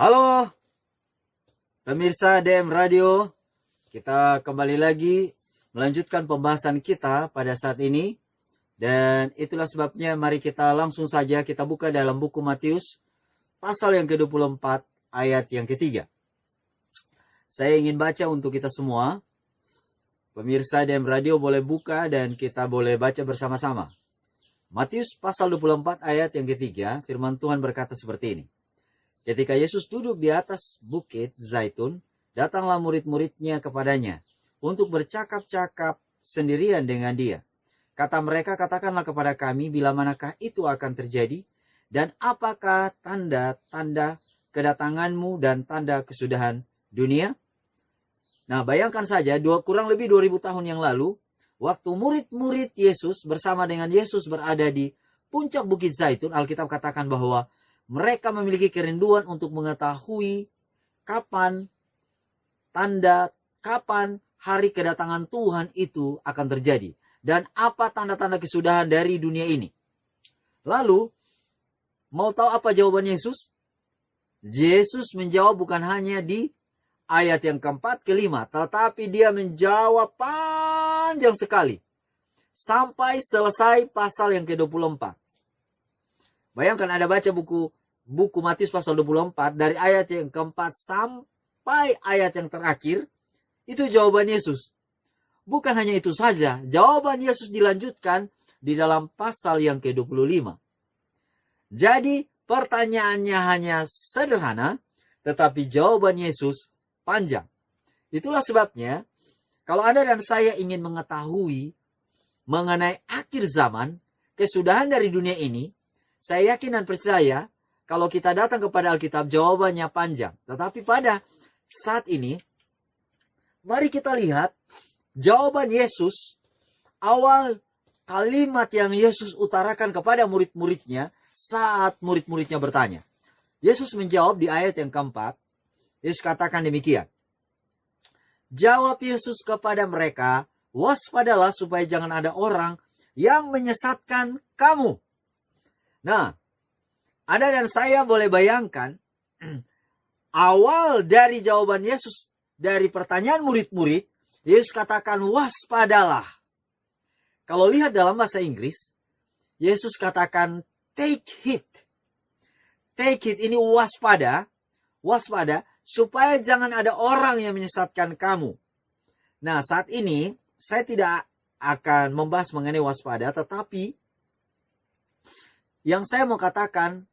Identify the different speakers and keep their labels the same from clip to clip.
Speaker 1: Halo pemirsa DM Radio, kita kembali lagi melanjutkan pembahasan kita pada saat ini. Dan itulah sebabnya mari kita langsung saja kita buka dalam buku Matius pasal yang ke-24 ayat yang ketiga. Saya ingin baca untuk kita semua. Pemirsa DM Radio boleh buka dan kita boleh baca bersama-sama. Matius pasal 24 ayat yang ketiga, firman Tuhan berkata seperti ini. Ketika Yesus duduk di atas bukit Zaitun, datanglah murid-muridnya kepadanya untuk bercakap-cakap sendirian dengan dia. Kata mereka, katakanlah kepada kami bila manakah itu akan terjadi dan apakah tanda-tanda kedatanganmu dan tanda kesudahan dunia? Nah, bayangkan saja kurang lebih 2000 tahun yang lalu, waktu murid-murid Yesus bersama dengan Yesus berada di puncak bukit Zaitun, Alkitab katakan bahwa mereka memiliki kerinduan untuk mengetahui kapan hari kedatangan Tuhan itu akan terjadi. Dan apa tanda-tanda kesudahan dari dunia ini. Lalu, mau tahu apa jawaban Yesus? Yesus menjawab bukan hanya di ayat yang keempat, kelima. Tetapi dia menjawab panjang sekali. Sampai selesai pasal yang ke-24. Bayangkan Anda baca buku Matius pasal 24 dari ayat yang keempat sampai ayat yang terakhir, itu jawaban Yesus. Bukan hanya itu saja, jawaban Yesus dilanjutkan di dalam pasal yang ke-25. Jadi pertanyaannya hanya sederhana, tetapi jawaban Yesus panjang. Itulah sebabnya, kalau Anda dan saya ingin mengetahui mengenai akhir zaman, kesudahan dari dunia ini, saya yakin dan percaya kalau kita datang kepada Alkitab jawabannya panjang. Tetapi pada saat ini, mari kita lihat jawaban Yesus, awal kalimat yang Yesus utarakan kepada murid-muridnya saat murid-muridnya bertanya. Yesus menjawab di ayat yang keempat, Yesus katakan demikian. Jawab Yesus kepada mereka, waspadalah supaya jangan ada orang yang menyesatkan kamu. Nah, Anda dan saya boleh bayangkan awal dari jawaban Yesus dari pertanyaan murid-murid, Yesus katakan waspadalah. Kalau lihat dalam bahasa Inggris, Yesus katakan take heed. Take heed ini waspada supaya jangan ada orang yang menyesatkan kamu. Nah, saat ini saya tidak akan membahas mengenai waspada, tetapi yang saya mau katakan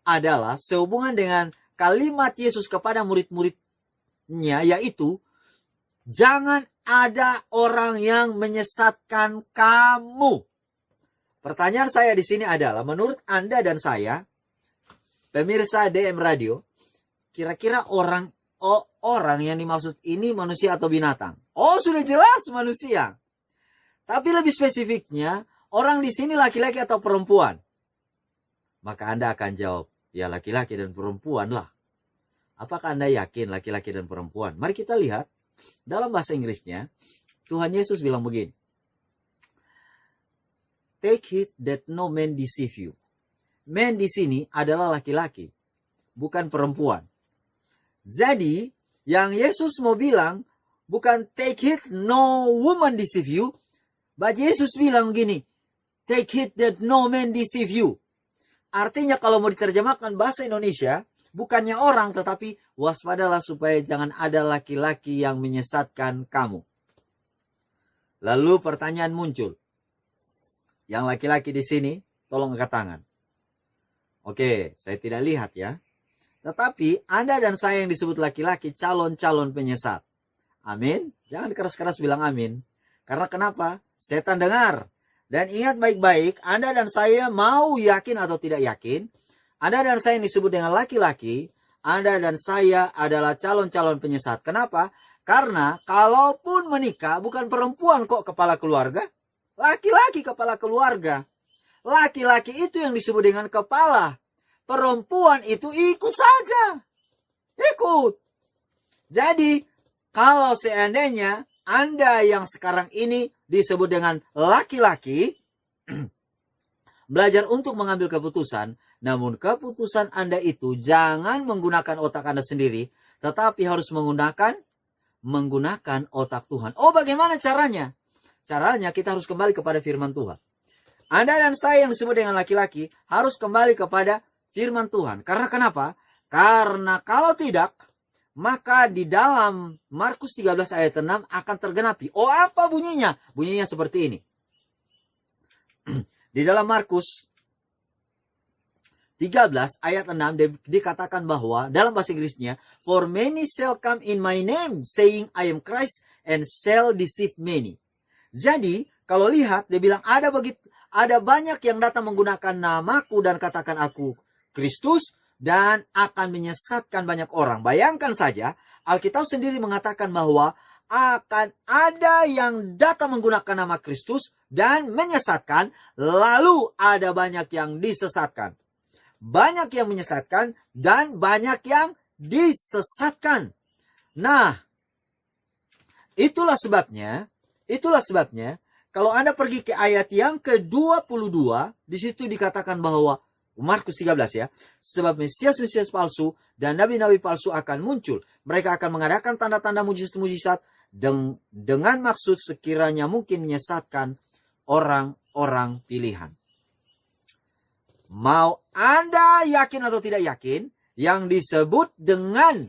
Speaker 1: adalah sehubungan dengan kalimat Yesus kepada murid-muridnya, yaitu jangan ada orang yang menyesatkan kamu. Pertanyaan saya di sini adalah, menurut Anda dan saya, pemirsa DM Radio, kira-kira orang yang dimaksud ini manusia atau binatang? Oh, sudah jelas manusia. Tapi lebih spesifiknya, orang di sini laki-laki atau perempuan? Maka Anda akan jawab, ya laki-laki dan perempuan lah. Apakah Anda yakin laki-laki dan perempuan? Mari kita lihat. Dalam bahasa Inggrisnya, Tuhan Yesus bilang begini. Take heed that no man deceive you. Man di sini adalah laki-laki, bukan perempuan. Jadi, yang Yesus mau bilang, bukan take heed no woman deceive you. But Yesus bilang begini, take heed that no man deceive you. Artinya kalau mau diterjemahkan bahasa Indonesia, bukannya orang, tetapi waspadalah supaya jangan ada laki-laki yang menyesatkan kamu. Lalu pertanyaan muncul. Yang laki-laki di sini, tolong angkat tangan. Oke, saya tidak lihat ya. Tetapi Anda dan saya yang disebut laki-laki calon-calon penyesat. Amin. Jangan keras-keras bilang amin. Karena kenapa? Setan dengar. Dan ingat baik-baik, Anda dan saya mau yakin atau tidak yakin, Anda dan saya yang disebut dengan laki-laki, Anda dan saya adalah calon-calon penyesat. Kenapa? Karena kalaupun menikah, bukan perempuan kok kepala keluarga. Laki-laki kepala keluarga. Laki-laki itu yang disebut dengan kepala. Perempuan itu ikut saja. Ikut. Jadi, kalau seandainya Anda yang sekarang ini disebut dengan laki-laki, belajar untuk mengambil keputusan, Namun keputusan Anda itu jangan menggunakan otak Anda sendiri, tetapi harus menggunakan otak Tuhan. Oh, bagaimana caranya? Caranya kita harus kembali kepada firman Tuhan. Anda dan saya yang disebut dengan laki-laki harus kembali kepada firman Tuhan. Karena kenapa? Karena kalau tidak, maka di dalam Markus 13 ayat 6 akan tergenapi. Oh, apa bunyinya? Bunyinya seperti ini. Di dalam Markus 13 ayat 6 dikatakan bahwa dalam bahasa Inggrisnya, "For many shall come in my name, saying I am Christ, and shall deceive many." Jadi, kalau lihat, dia bilang ada banyak yang datang menggunakan namaku dan katakan aku Kristus, dan akan menyesatkan banyak orang. Bayangkan saja, Alkitab sendiri mengatakan bahwa akan ada yang datang menggunakan nama Kristus dan menyesatkan, lalu ada banyak yang disesatkan. Banyak yang menyesatkan dan banyak yang disesatkan. Nah, itulah sebabnya kalau Anda pergi ke ayat yang ke-22, di situ dikatakan bahwa Markus 13 ya, sebab Mesias-Mesias palsu dan nabi-nabi palsu akan muncul. Mereka akan mengadakan tanda-tanda mujizat-mujizat dengan maksud sekiranya mungkin menyesatkan orang-orang pilihan. Mau Anda yakin atau tidak yakin, yang disebut dengan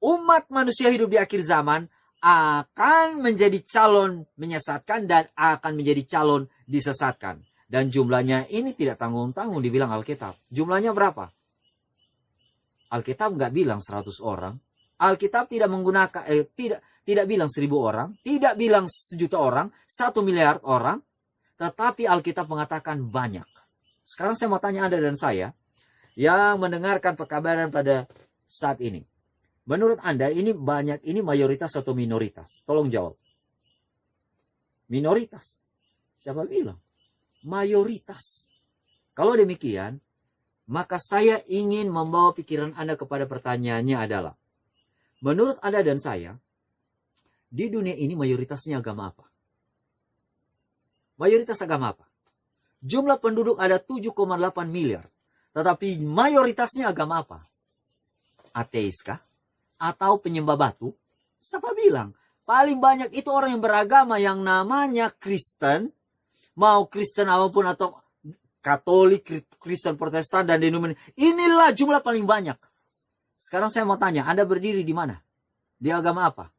Speaker 1: umat manusia hidup di akhir zaman akan menjadi calon menyesatkan dan akan menjadi calon disesatkan. Dan jumlahnya ini tidak tanggung-tanggung dibilang Alkitab. Jumlahnya berapa? Alkitab nggak bilang 100 orang. Alkitab tidak menggunakan, tidak bilang 1000 orang. Tidak bilang 1.000.000 orang, 1 miliar orang. Tetapi Alkitab mengatakan banyak. Sekarang saya mau tanya Anda dan saya yang mendengarkan pekabaran pada saat ini. Menurut Anda ini banyak, ini mayoritas atau minoritas? Tolong jawab. Minoritas. Siapa bilang? Mayoritas. Kalau demikian, maka saya ingin membawa pikiran Anda kepada pertanyaannya adalah, menurut Anda dan saya, di dunia ini mayoritasnya agama apa? Mayoritas agama apa? Jumlah penduduk ada 7,8 miliar. Tetapi mayoritasnya agama apa? Ateis kah? Atau penyembah batu? Siapa bilang? Paling banyak itu orang yang beragama yang namanya Kristen. Mau Kristen apapun atau Katolik, Kristen Protestan, dan denominasi. Inilah jumlah paling banyak. Sekarang saya mau tanya, Anda berdiri di mana? Di agama apa?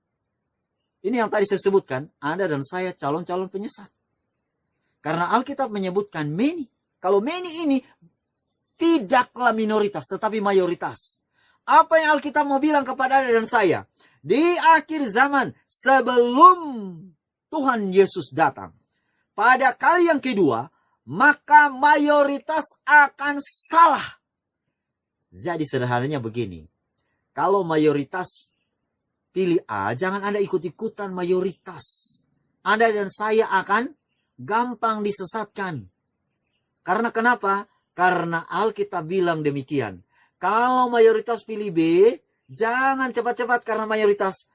Speaker 1: Ini yang tadi saya sebutkan, Anda dan saya calon-calon penyesat. Karena Alkitab menyebutkan many. Kalau many ini tidaklah minoritas, tetapi mayoritas. Apa yang Alkitab mau bilang kepada Anda dan saya? Di akhir zaman, sebelum Tuhan Yesus datang, pada kali yang kedua, maka mayoritas akan salah. Jadi sederhananya begini. Kalau mayoritas pilih A, jangan Anda ikut-ikutan mayoritas. Anda dan saya akan gampang disesatkan. Karena kenapa? Karena Alkitab bilang demikian. Kalau mayoritas pilih B, jangan cepat-cepat karena mayoritas.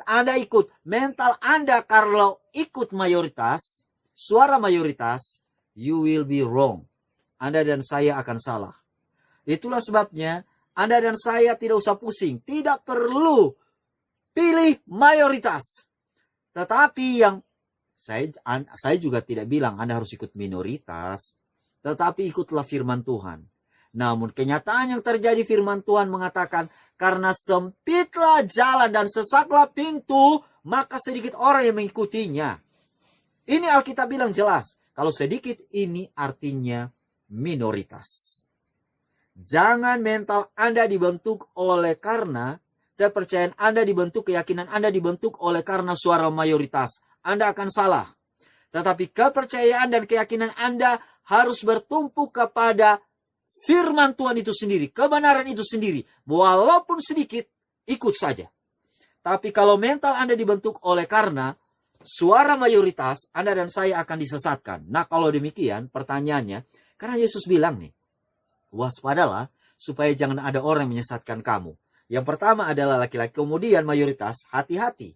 Speaker 1: Anda ikut. Mental Anda kalau ikut mayoritas, suara mayoritas, you will be wrong. Anda dan saya akan salah. Itulah sebabnya Anda dan saya tidak usah pusing. Tidak perlu pilih mayoritas. Tetapi yang saya juga tidak bilang Anda harus ikut minoritas. Tetapi ikutlah firman Tuhan. Namun kenyataan yang terjadi firman Tuhan mengatakan, karena sempitlah jalan dan sesaklah pintu, maka sedikit orang yang mengikutinya. Ini Alkitab bilang jelas. Kalau sedikit ini artinya minoritas. Jangan mental Anda dibentuk oleh karena kepercayaan Anda dibentuk, keyakinan Anda dibentuk oleh karena suara mayoritas. Anda akan salah. Tetapi kepercayaan dan keyakinan Anda harus bertumpu kepada firman Tuhan itu sendiri, kebenaran itu sendiri. Walaupun sedikit, ikut saja. Tapi kalau mental Anda dibentuk oleh karena suara mayoritas, Anda dan saya akan disesatkan. Nah, kalau demikian, pertanyaannya, karena Yesus bilang nih, waspadalah supaya jangan ada orang yang menyesatkan kamu. Yang pertama adalah laki-laki, kemudian mayoritas, hati-hati.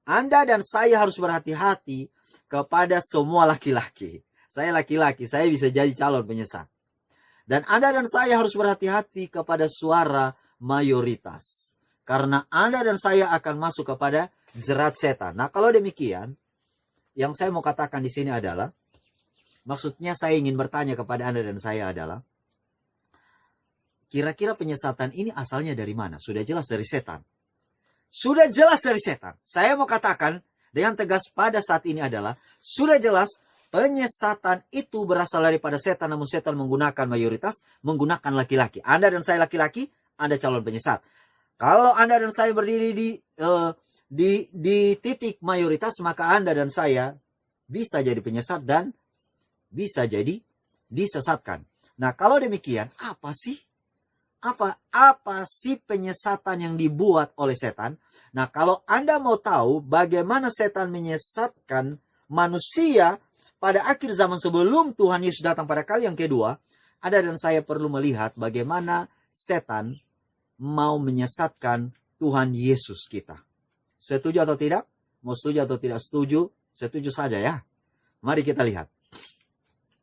Speaker 1: Anda dan saya harus berhati-hati kepada semua laki-laki. Saya laki-laki, saya bisa jadi calon penyesat. Dan Anda dan saya harus berhati-hati kepada suara mayoritas. Karena Anda dan saya akan masuk kepada jerat setan. Nah, kalau demikian, yang saya mau katakan di sini adalah, maksudnya saya ingin bertanya kepada Anda dan saya adalah, kira-kira penyesatan ini asalnya dari mana? Sudah jelas dari setan. Sudah jelas dari setan. Saya mau katakan dengan tegas pada saat ini adalah, sudah jelas penyesatan itu berasal daripada setan, namun setan menggunakan mayoritas, menggunakan laki-laki. Anda dan saya laki-laki, Anda calon penyesat. Kalau Anda dan saya berdiri di titik mayoritas, maka Anda dan saya bisa jadi penyesat dan bisa jadi disesatkan. Nah, kalau demikian, apa sih penyesatan yang dibuat oleh setan? Nah, kalau Anda mau tahu bagaimana setan menyesatkan manusia pada akhir zaman sebelum Tuhan Yesus datang pada kali yang kedua, Anda dan saya perlu melihat bagaimana setan mau menyesatkan Tuhan Yesus kita. Setuju atau tidak? Mau setuju atau tidak setuju? Setuju saja ya. Mari kita lihat.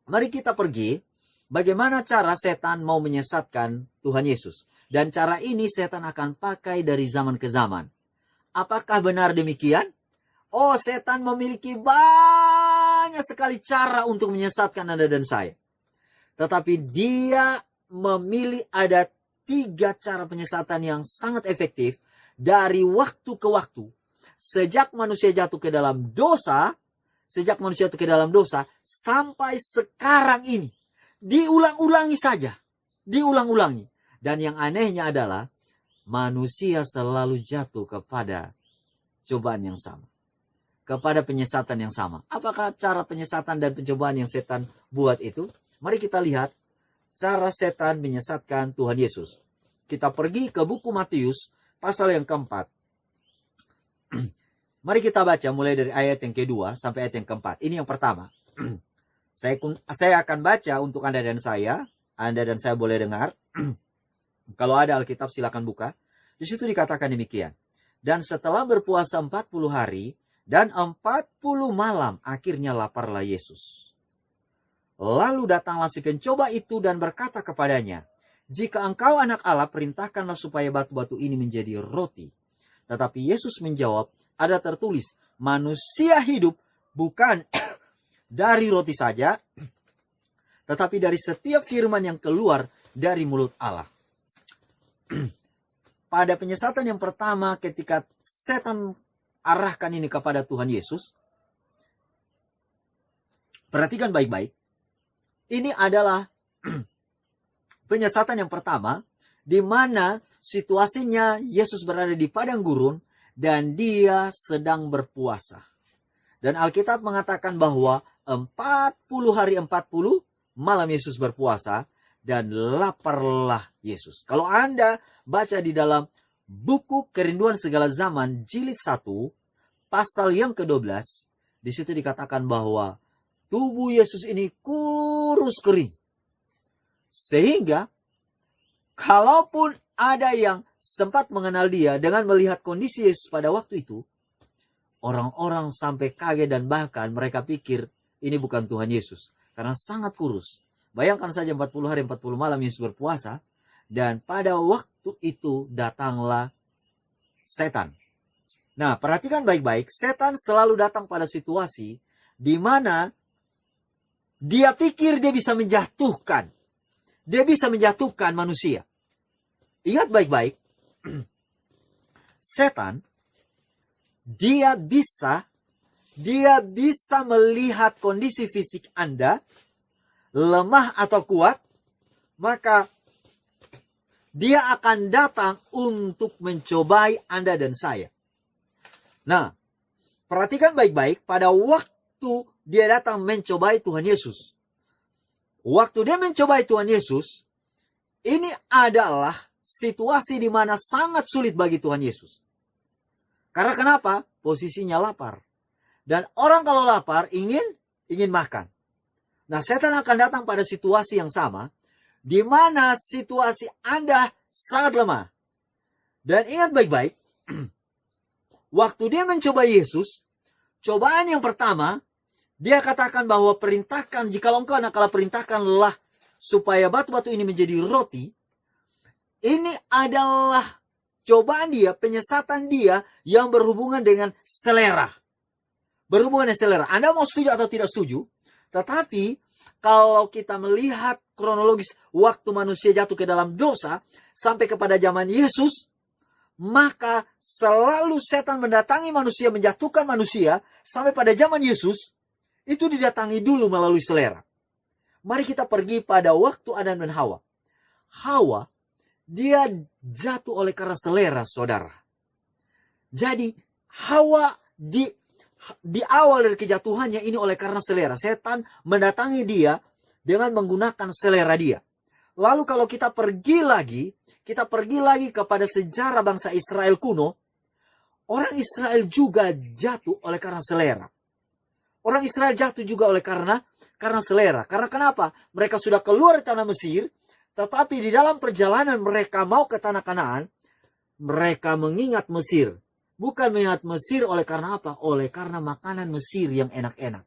Speaker 1: Mari kita pergi bagaimana cara setan mau menyesatkan Tuhan Yesus. Dan cara ini setan akan pakai dari zaman ke zaman. Apakah benar demikian? Oh, setan memiliki banyak sekali cara untuk menyesatkan Anda dan saya. Tetapi dia memilih ada 3 cara penyesatan yang sangat efektif dari waktu ke waktu. Sejak manusia jatuh ke dalam dosa, sampai sekarang ini. Diulang-ulangi saja. Diulang-ulangi. Dan yang anehnya adalah, manusia selalu jatuh kepada cobaan yang sama. Kepada penyesatan yang sama. Apakah cara penyesatan dan pencobaan yang setan buat itu? Mari kita lihat cara setan menyesatkan Tuhan Yesus. Kita pergi ke buku Matius pasal yang keempat. Mari kita baca mulai dari ayat yang kedua sampai ayat yang keempat. Ini yang pertama. Saya akan baca untuk Anda dan saya. Anda dan saya boleh dengar. Kalau ada Alkitab silakan buka. Di situ dikatakan demikian. Dan setelah berpuasa 40 hari dan 40 malam, akhirnya laparlah Yesus. Lalu datanglah si pencoba itu dan berkata kepadanya, "Jika engkau anak Allah, perintahkanlah supaya batu-batu ini menjadi roti." Tetapi Yesus menjawab, "Ada tertulis, manusia hidup bukan dari roti saja, tetapi dari setiap firman yang keluar dari mulut Allah." Pada penyesatan yang pertama, ketika setan arahkan ini kepada Tuhan Yesus, perhatikan baik-baik. Ini adalah penyesatan yang pertama, di mana situasinya Yesus berada di padang gurun dan dia sedang berpuasa. Dan Alkitab mengatakan bahwa 40 hari 40 malam Yesus berpuasa dan laparlah Yesus. Kalau Anda baca di dalam buku Kerinduan Segala Zaman jilid 1 pasal yang ke-12, di situ dikatakan bahwa tubuh Yesus ini kurus kering. Sehingga kalaupun ada yang sempat mengenal dia dengan melihat kondisi Yesus pada waktu itu, orang-orang sampai kaget dan bahkan mereka pikir ini bukan Tuhan Yesus. Karena sangat kurus. Bayangkan saja 40 hari 40 malam Yesus berpuasa. Dan pada waktu itu datanglah setan. Nah, perhatikan baik-baik. Setan selalu datang pada situasi di mana dia pikir dia bisa menjatuhkan. Dia bisa menjatuhkan manusia. Ingat baik-baik. Setan, dia bisa melihat kondisi fisik Anda, lemah atau kuat, maka dia akan datang untuk mencobai Anda dan saya. Nah, perhatikan baik-baik pada waktu dia datang mencobai Tuhan Yesus. Waktu dia mencobai Tuhan Yesus, ini adalah situasi di mana sangat sulit bagi Tuhan Yesus. Karena kenapa? Posisinya lapar. Dan orang kalau lapar ingin makan. Nah, setan akan datang pada situasi yang sama, di mana situasi Anda sangat lemah. Dan ingat baik-baik, waktu dia mencoba Yesus, cobaan yang pertama, dia katakan bahwa perintahkan, jikalau engkau anak Allah, perintahkanlah supaya batu-batu ini menjadi roti, ini adalah cobaan dia, penyesatan dia yang berhubungan dengan selera. Berhubungan dengan selera. Anda mau setuju atau tidak setuju, tetapi kalau kita melihat kronologis waktu manusia jatuh ke dalam dosa, sampai kepada zaman Yesus, maka selalu setan mendatangi manusia, menjatuhkan manusia, sampai pada zaman Yesus, itu didatangi dulu melalui selera. Mari kita pergi pada waktu Adam dan Hawa. Hawa, dia jatuh oleh karena selera, saudara. Jadi, Hawa di awal dari kejatuhannya ini oleh karena selera. Setan mendatangi dia dengan menggunakan selera dia. Lalu kalau kita pergi lagi kepada sejarah bangsa Israel kuno, orang Israel juga jatuh oleh karena selera. Orang Israel jatuh juga oleh karena selera. Karena kenapa? Mereka sudah keluar dari tanah Mesir, tetapi di dalam perjalanan mereka mau ke tanah Kanaan, mereka mengingat Mesir. Bukan mengingat Mesir oleh karena apa? Oleh karena makanan Mesir yang enak-enak.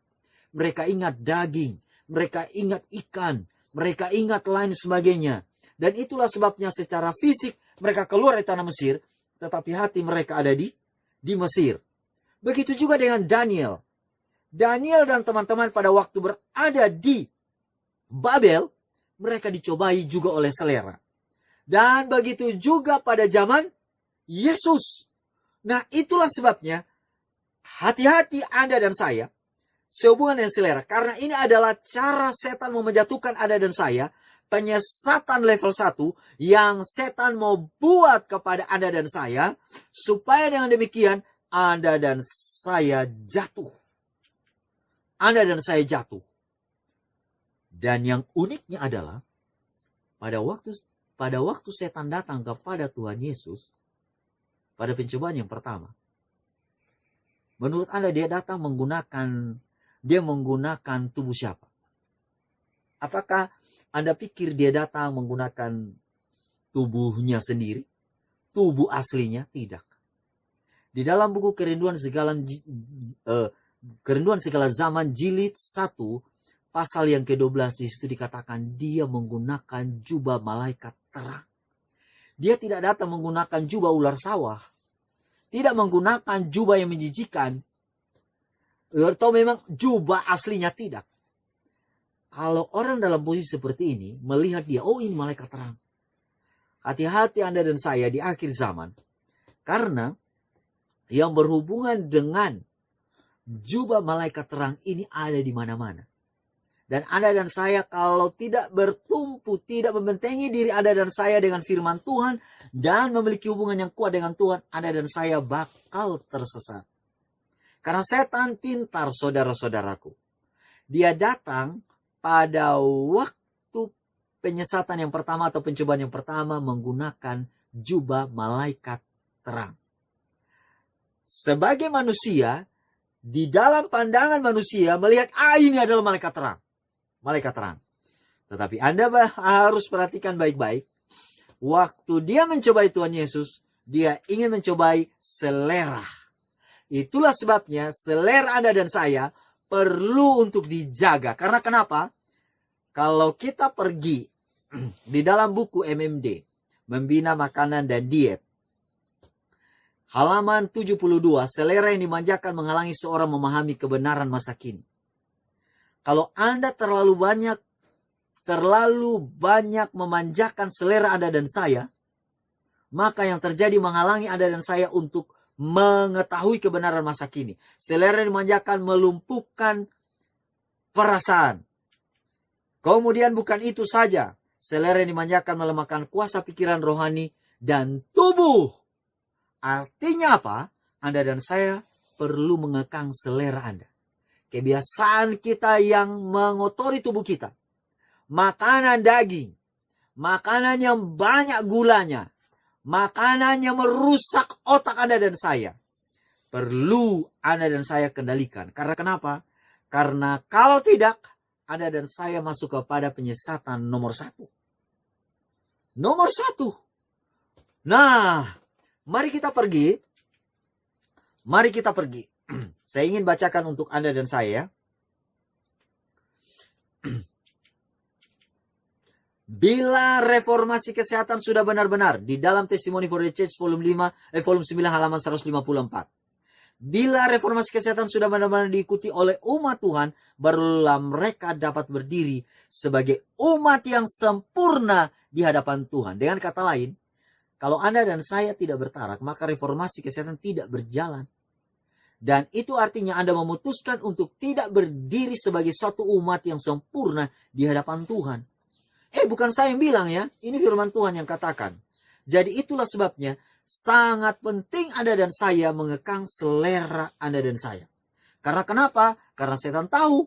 Speaker 1: Mereka ingat daging, mereka ingat ikan, mereka ingat lain sebagainya. Dan itulah sebabnya secara fisik mereka keluar dari tanah Mesir, tetapi hati mereka ada di Mesir. Begitu juga dengan Daniel. Daniel dan teman-teman pada waktu berada di Babel, mereka dicobai juga oleh selera. Dan begitu juga pada zaman Yesus. Nah, itulah sebabnya hati-hati Anda dan saya sehubungan dengan selera. Karena ini adalah cara setan mau menjatuhkan Anda dan saya. Penyesatan level 1 yang setan mau buat kepada Anda dan saya. Supaya dengan demikian Anda dan saya jatuh. Anda dan saya jatuh. Dan yang uniknya adalah pada waktu setan datang kepada Tuhan Yesus, pada pencobaan yang pertama, menurut Anda dia datang menggunakan tubuh siapa? Apakah Anda pikir dia datang menggunakan tubuhnya sendiri? Tubuh aslinya? Tidak. Di dalam buku Kerinduan Segala Zaman jilid 1 pasal yang ke-12 di situ dikatakan dia menggunakan jubah malaikat terang. Dia tidak datang menggunakan jubah ular sawah. Tidak menggunakan jubah yang menjijikan. Atau memang jubah aslinya tidak. Kalau orang dalam posisi seperti ini, melihat dia, oh ini malaikat terang. Hati-hati Anda dan saya di akhir zaman. Karena yang berhubungan dengan jubah malaikat terang ini ada di mana-mana. Dan Anda dan saya kalau tidak bertumpu, tidak membentengi diri Anda dan saya dengan firman Tuhan, dan memiliki hubungan yang kuat dengan Tuhan, Anda dan saya bakal tersesat. Karena setan pintar, saudara-saudaraku. Dia datang pada waktu penyesatan yang pertama atau pencobaan yang pertama menggunakan jubah malaikat terang. Sebagai manusia, di dalam pandangan manusia melihat, ini adalah malaikat terang. Malaikat terang. Tetapi Anda harus perhatikan baik-baik. Waktu dia mencobai Tuhan Yesus, dia ingin mencobai selera. Itulah sebabnya selera Anda dan saya perlu untuk dijaga. Karena kenapa? Kalau kita pergi di dalam buku MMD, Membina Makanan dan Diet, halaman 72, selera yang dimanjakan menghalangi seorang memahami kebenaran masa kini. Kalau Anda terlalu banyak memanjakan selera Anda dan saya, maka yang terjadi menghalangi Anda dan saya untuk mengetahui kebenaran masa kini. Selera yang dimanjakan melumpuhkan perasaan. Kemudian bukan itu saja, selera yang dimanjakan melemahkan kuasa pikiran rohani dan tubuh. Artinya apa? Anda dan saya perlu mengekang selera Anda. Kebiasaan kita yang mengotori tubuh kita. Makanan daging. Makanan yang banyak gulanya. Makanan yang merusak otak Anda dan saya. Perlu Anda dan saya kendalikan. Karena kenapa? Karena kalau tidak, Anda dan saya masuk kepada penyesatan nomor 1. Nomor 1. Nah, mari kita pergi. Saya ingin bacakan untuk Anda dan saya. Bila reformasi kesehatan sudah benar-benar di dalam Testimony for the Church volume 9 halaman 154. Bila reformasi kesehatan sudah benar-benar diikuti oleh umat Tuhan, barulah mereka dapat berdiri sebagai umat yang sempurna di hadapan Tuhan. Dengan kata lain, kalau Anda dan saya tidak bertarak, maka reformasi kesehatan tidak berjalan. Dan itu artinya Anda memutuskan untuk tidak berdiri sebagai satu umat yang sempurna di hadapan Tuhan. Bukan saya yang bilang ya, ini firman Tuhan yang katakan. Jadi itulah sebabnya sangat penting Anda dan saya mengekang selera Anda dan saya. Karena kenapa? Karena setan tahu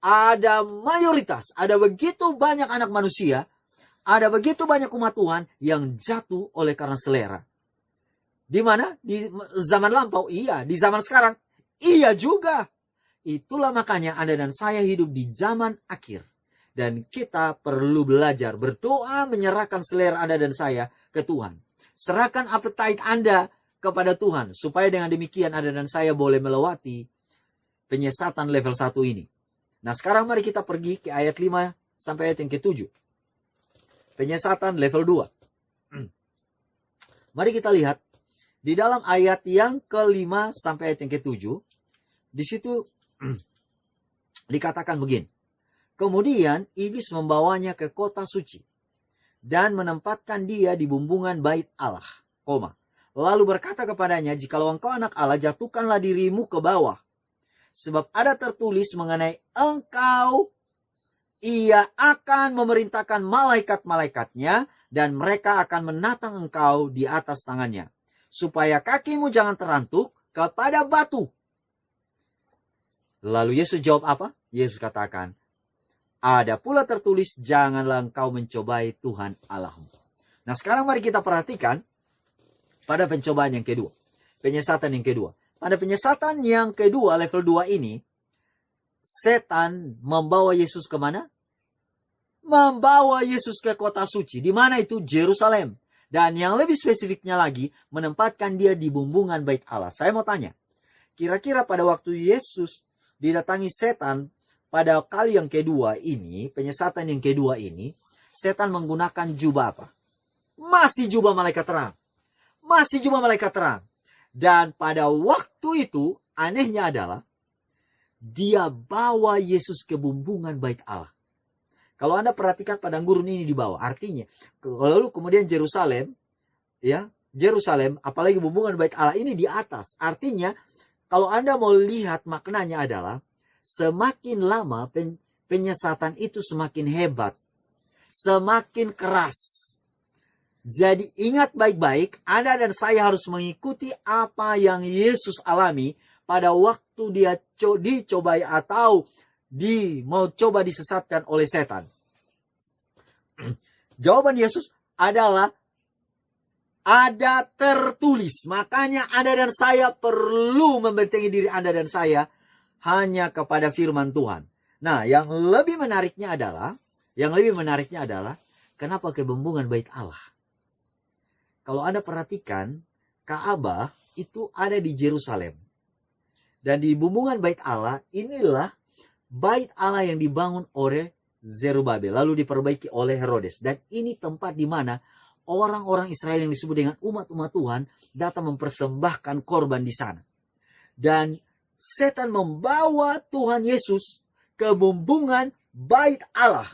Speaker 1: ada mayoritas, ada begitu banyak anak manusia, ada begitu banyak umat Tuhan yang jatuh oleh karena selera. Di mana? Di zaman lampau, iya. Di zaman sekarang, iya juga. Itulah makanya Anda dan saya hidup di zaman akhir. Dan kita perlu belajar berdoa menyerahkan selera Anda dan saya ke Tuhan. Serahkan appetite Anda kepada Tuhan. Supaya dengan demikian Anda dan saya boleh melewati penyesatan level 1 ini. Nah sekarang mari kita pergi ke ayat 5 sampai ayat yang ke-7. Penyesatan level 2. Mari kita lihat. Di dalam ayat yang ke-5 sampai ayat yang ke-7. Di situ dikatakan begini. Kemudian iblis membawanya ke kota suci dan menempatkan dia di bumbungan bait Allah, lalu berkata kepadanya, jikalau engkau anak Allah, jatuhkanlah dirimu ke bawah, sebab ada tertulis mengenai engkau, ia akan memerintahkan malaikat-malaikatnya dan mereka akan menatang engkau di atas tangannya, supaya kakimu jangan terantuk kepada batu. Lalu Yesus jawab apa? Yesus katakan, ada pula tertulis, janganlah engkau mencobai Tuhan Allahmu. Nah sekarang mari kita perhatikan pada pencobaan yang kedua. Penyesatan yang kedua. Pada penyesatan yang kedua, level 2 ini, setan membawa Yesus kemana? Membawa Yesus ke kota suci. Di mana itu? Yerusalem. Dan yang lebih spesifiknya lagi, menempatkan dia di bumbungan bait Allah. Saya mau tanya, kira-kira pada waktu Yesus didatangi setan, pada kali yang kedua ini, penyesatan yang kedua ini, setan menggunakan jubah apa? Masih jubah malaikat terang. Masih jubah malaikat terang. Dan pada waktu itu, anehnya adalah, dia bawa Yesus ke bumbungan bait Allah. Kalau Anda perhatikan padang gurun ini di bawah, artinya, lalu kemudian Yerusalem, ya, Yerusalem, apalagi bumbungan bait Allah ini di atas. Artinya, kalau Anda mau lihat maknanya adalah, semakin lama penyesatan itu semakin hebat, semakin keras. Jadi ingat baik-baik, Anda dan saya harus mengikuti apa yang Yesus alami pada waktu dia dicobai atau mau coba disesatkan oleh setan. Jawaban Yesus adalah ada tertulis. Makanya Anda dan saya perlu membentengi diri Anda dan saya hanya kepada firman Tuhan. Nah, yang lebih menariknya adalah kenapa ke bumbungan bait Allah? Kalau Anda perhatikan, Ka'bah itu ada di Yerusalem. Dan di bumbungan bait Allah, inilah bait Allah yang dibangun oleh Zerubabel, lalu diperbaiki oleh Herodes. Dan ini tempat di mana orang-orang Israel yang disebut dengan umat-umat Tuhan datang mempersembahkan korban di sana. Dan setan membawa Tuhan Yesus ke bumbungan bait Allah.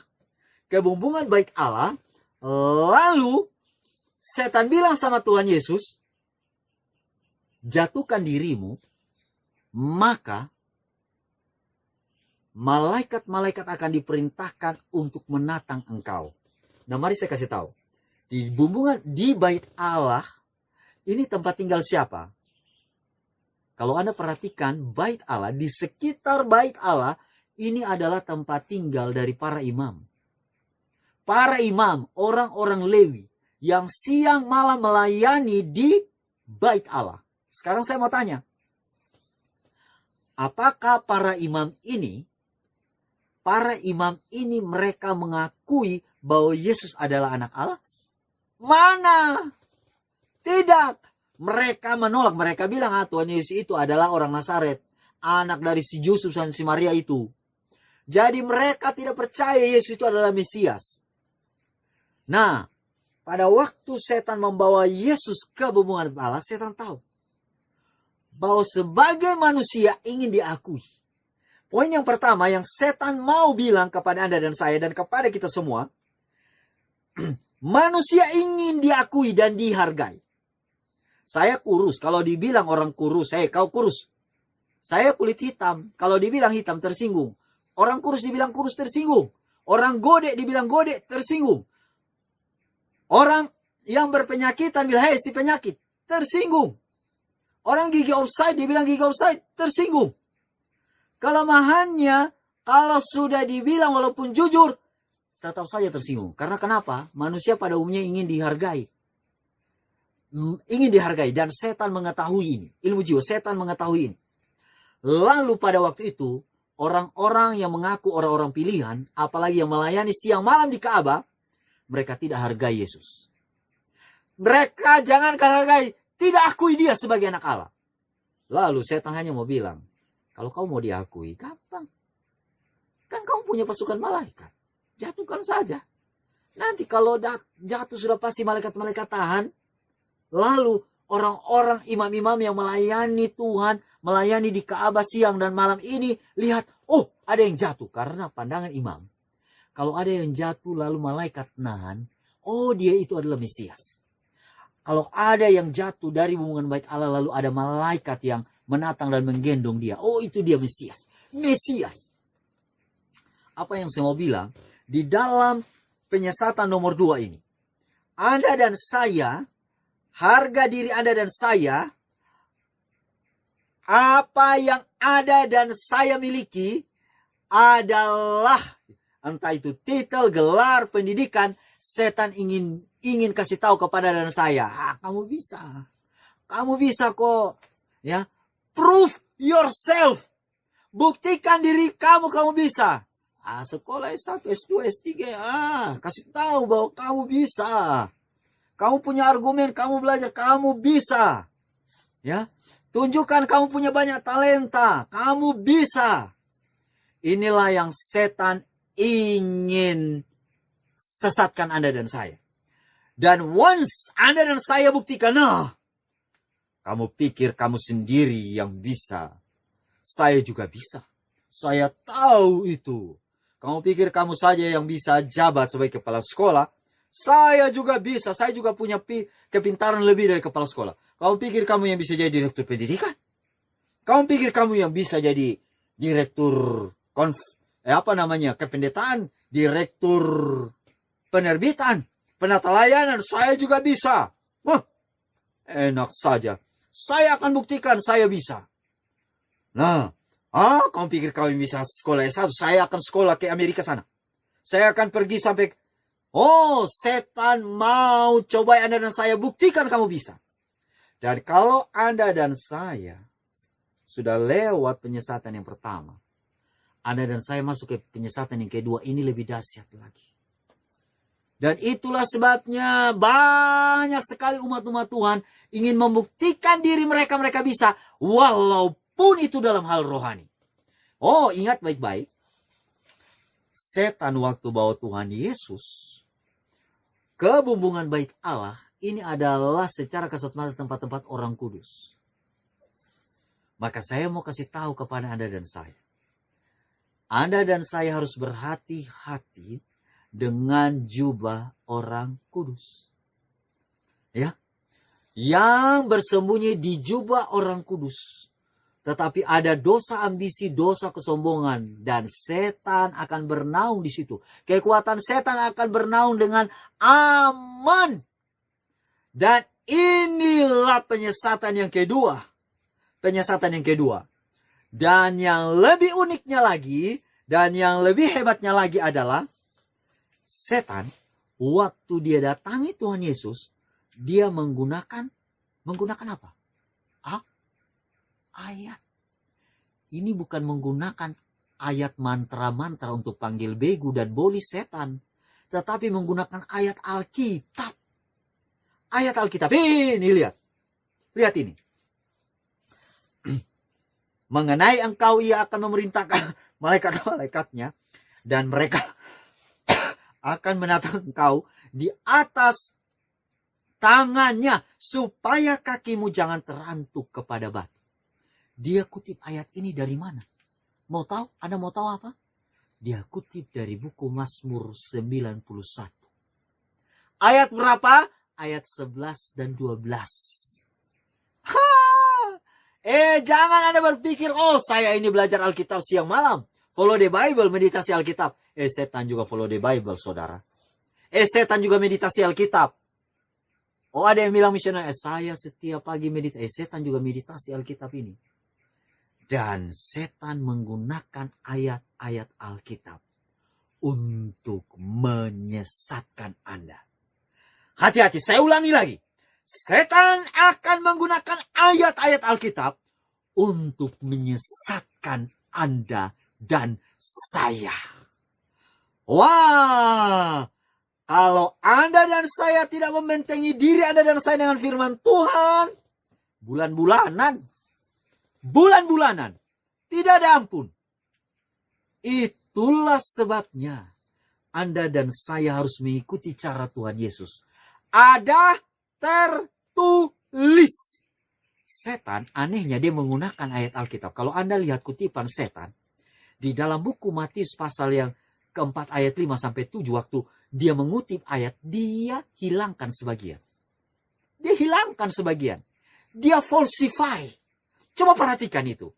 Speaker 1: Ke bumbungan bait Allah. Lalu setan bilang sama Tuhan Yesus, jatuhkan dirimu, maka malaikat-malaikat akan diperintahkan untuk menatang engkau. Nah mari saya kasih tahu. Di bumbungan, di bait Allah, ini tempat tinggal siapa? Kalau Anda perhatikan bait Allah, di sekitar bait Allah, ini adalah tempat tinggal dari para imam. Para imam, orang-orang Lewi, yang siang malam melayani di bait Allah. Sekarang saya mau tanya, apakah para imam ini mereka mengakui bahwa Yesus adalah anak Allah? Mana? Tidak. Mereka menolak. Mereka bilang, Tuhan Yesus itu adalah orang Nazaret. Anak dari si Yusuf dan si Maria itu. Jadi mereka tidak percaya Yesus itu adalah Mesias. Nah, pada waktu setan membawa Yesus ke bumbungan Allah, setan tahu bahwa sebagai manusia ingin diakui. Poin yang pertama yang setan mau bilang kepada Anda dan saya dan kepada kita semua, manusia ingin diakui dan dihargai. Saya kurus, kalau dibilang orang kurus, kau kurus. Saya kulit hitam, kalau dibilang hitam tersinggung. Orang kurus dibilang kurus tersinggung. Orang godek dibilang godek tersinggung. Orang yang berpenyakitan bilang, hei si penyakit, tersinggung. Orang gigi offside dibilang gigi offside, tersinggung. Kelemahannya, kalau sudah dibilang walaupun jujur, tetap saja tersinggung. Karena kenapa? Manusia pada umumnya ingin dihargai. Ingin dihargai. Dan setan mengetahui ini. Ilmu jiwa, setan mengetahui ini. Lalu pada waktu itu, orang-orang yang mengaku orang-orang pilihan, apalagi yang melayani siang malam di Ka'bah, mereka tidak hargai Yesus. Mereka jangankan hargai, tidak akui dia sebagai anak Allah. Lalu setan hanya mau bilang, kalau kau mau diakui, gampang. Kan kamu punya pasukan malaikat. Jatuhkan saja. Nanti kalau jatuh sudah pasti malaikat-malaikat tahan. Lalu orang-orang imam-imam yang melayani Tuhan, melayani di Ka'bah siang dan malam ini, lihat, oh ada yang jatuh. Karena pandangan imam, kalau ada yang jatuh lalu malaikat nahan, oh dia itu adalah Mesias. Kalau ada yang jatuh dari bumbungan bait Allah lalu ada malaikat yang menatang dan menggendong dia, oh itu dia Mesias. Mesias. Apa yang saya mau bilang, di dalam penyesatan nomor 2 ini, Anda dan saya, harga diri Anda dan saya, apa yang ada dan saya miliki adalah entah itu titel, gelar, pendidikan. Setan ingin kasih tahu kepada dan saya, kamu bisa kok, ya, prove yourself, buktikan diri kamu bisa. Sekolah S1, S2, S3, kasih tahu bahwa kamu bisa. Kamu punya argumen, kamu belajar, kamu bisa. Ya, tunjukkan kamu punya banyak talenta, kamu bisa. Inilah yang setan ingin sesatkan Anda dan saya. Dan once Anda dan saya buktikan, kamu pikir kamu sendiri yang bisa. Saya juga bisa. Saya tahu itu. Kamu pikir kamu saja yang bisa jabat sebagai kepala sekolah. Saya juga bisa. Saya juga punya kepintaran lebih dari kepala sekolah. Kamu pikir kamu yang bisa jadi direktur pendidikan? Kamu pikir kamu yang bisa jadi direktur kependetaan, direktur penerbitan, penata layanan? Saya juga bisa. Enak saja. Saya akan buktikan saya bisa. Nah, kamu pikir kamu bisa sekolah S1? Saya akan sekolah ke Amerika sana. Saya akan pergi sampai... setan mau coba Anda dan saya buktikan kamu bisa. Dan kalau Anda dan saya sudah lewat penyesatan yang pertama, Anda dan saya masuk ke penyesatan yang kedua, ini lebih dahsyat lagi. Dan itulah sebabnya banyak sekali umat-umat Tuhan ingin membuktikan diri mereka bisa, walaupun itu dalam hal rohani. Ingat baik-baik. Setan waktu bawa Tuhan Yesus ke bumbungan bait Allah, ini adalah secara kasat mata tempat-tempat orang kudus. Maka saya mau kasih tahu kepada Anda dan saya. Anda dan saya harus berhati-hati dengan jubah orang kudus. Ya. Yang bersembunyi di jubah orang kudus. Tetapi ada dosa ambisi, dosa kesombongan. Dan setan akan bernaung di situ. Kekuatan setan akan bernaung dengan aman. Dan inilah penyesatan yang kedua. Penyesatan yang kedua. Dan yang lebih uniknya lagi, dan yang lebih hebatnya lagi adalah, setan, waktu dia datangi Tuhan Yesus, dia menggunakan apa? Ayat. Ini bukan menggunakan ayat mantra-mantra untuk panggil begu dan boli setan, tetapi menggunakan ayat Alkitab. Ayat Alkitab ini, lihat ini. Mengenai engkau ia akan memerintahkan malaikat-malaikatnya, dan mereka akan menatang engkau di atas tangannya supaya kakimu jangan terantuk kepada batu. Dia kutip ayat ini dari mana? Mau tahu? Anda mau tahu apa? Dia kutip dari buku Mazmur 91. Ayat berapa? Ayat 11 dan 12. Jangan Anda berpikir, oh saya ini belajar Alkitab siang malam. Follow the Bible, meditasi Alkitab. Setan juga follow the Bible, saudara. Setan juga meditasi Alkitab. Oh, ada yang bilang misioner, saya setiap pagi meditasi. Setan juga meditasi Alkitab ini. Dan setan menggunakan ayat-ayat Alkitab untuk menyesatkan Anda. Hati-hati, saya ulangi lagi. Setan akan menggunakan ayat-ayat Alkitab untuk menyesatkan Anda dan saya. Wah! Kalau Anda dan saya tidak membentengi diri Anda dan saya dengan firman Tuhan, bulan-bulanan, tidak ada ampun. Itulah sebabnya Anda dan saya harus mengikuti cara Tuhan Yesus. Ada tertulis. Setan, anehnya dia menggunakan ayat Alkitab. Kalau Anda lihat kutipan setan, di dalam buku Matius pasal yang keempat ayat 5-7, waktu dia mengutip ayat, dia hilangkan sebagian. Dia falsify. Coba perhatikan itu.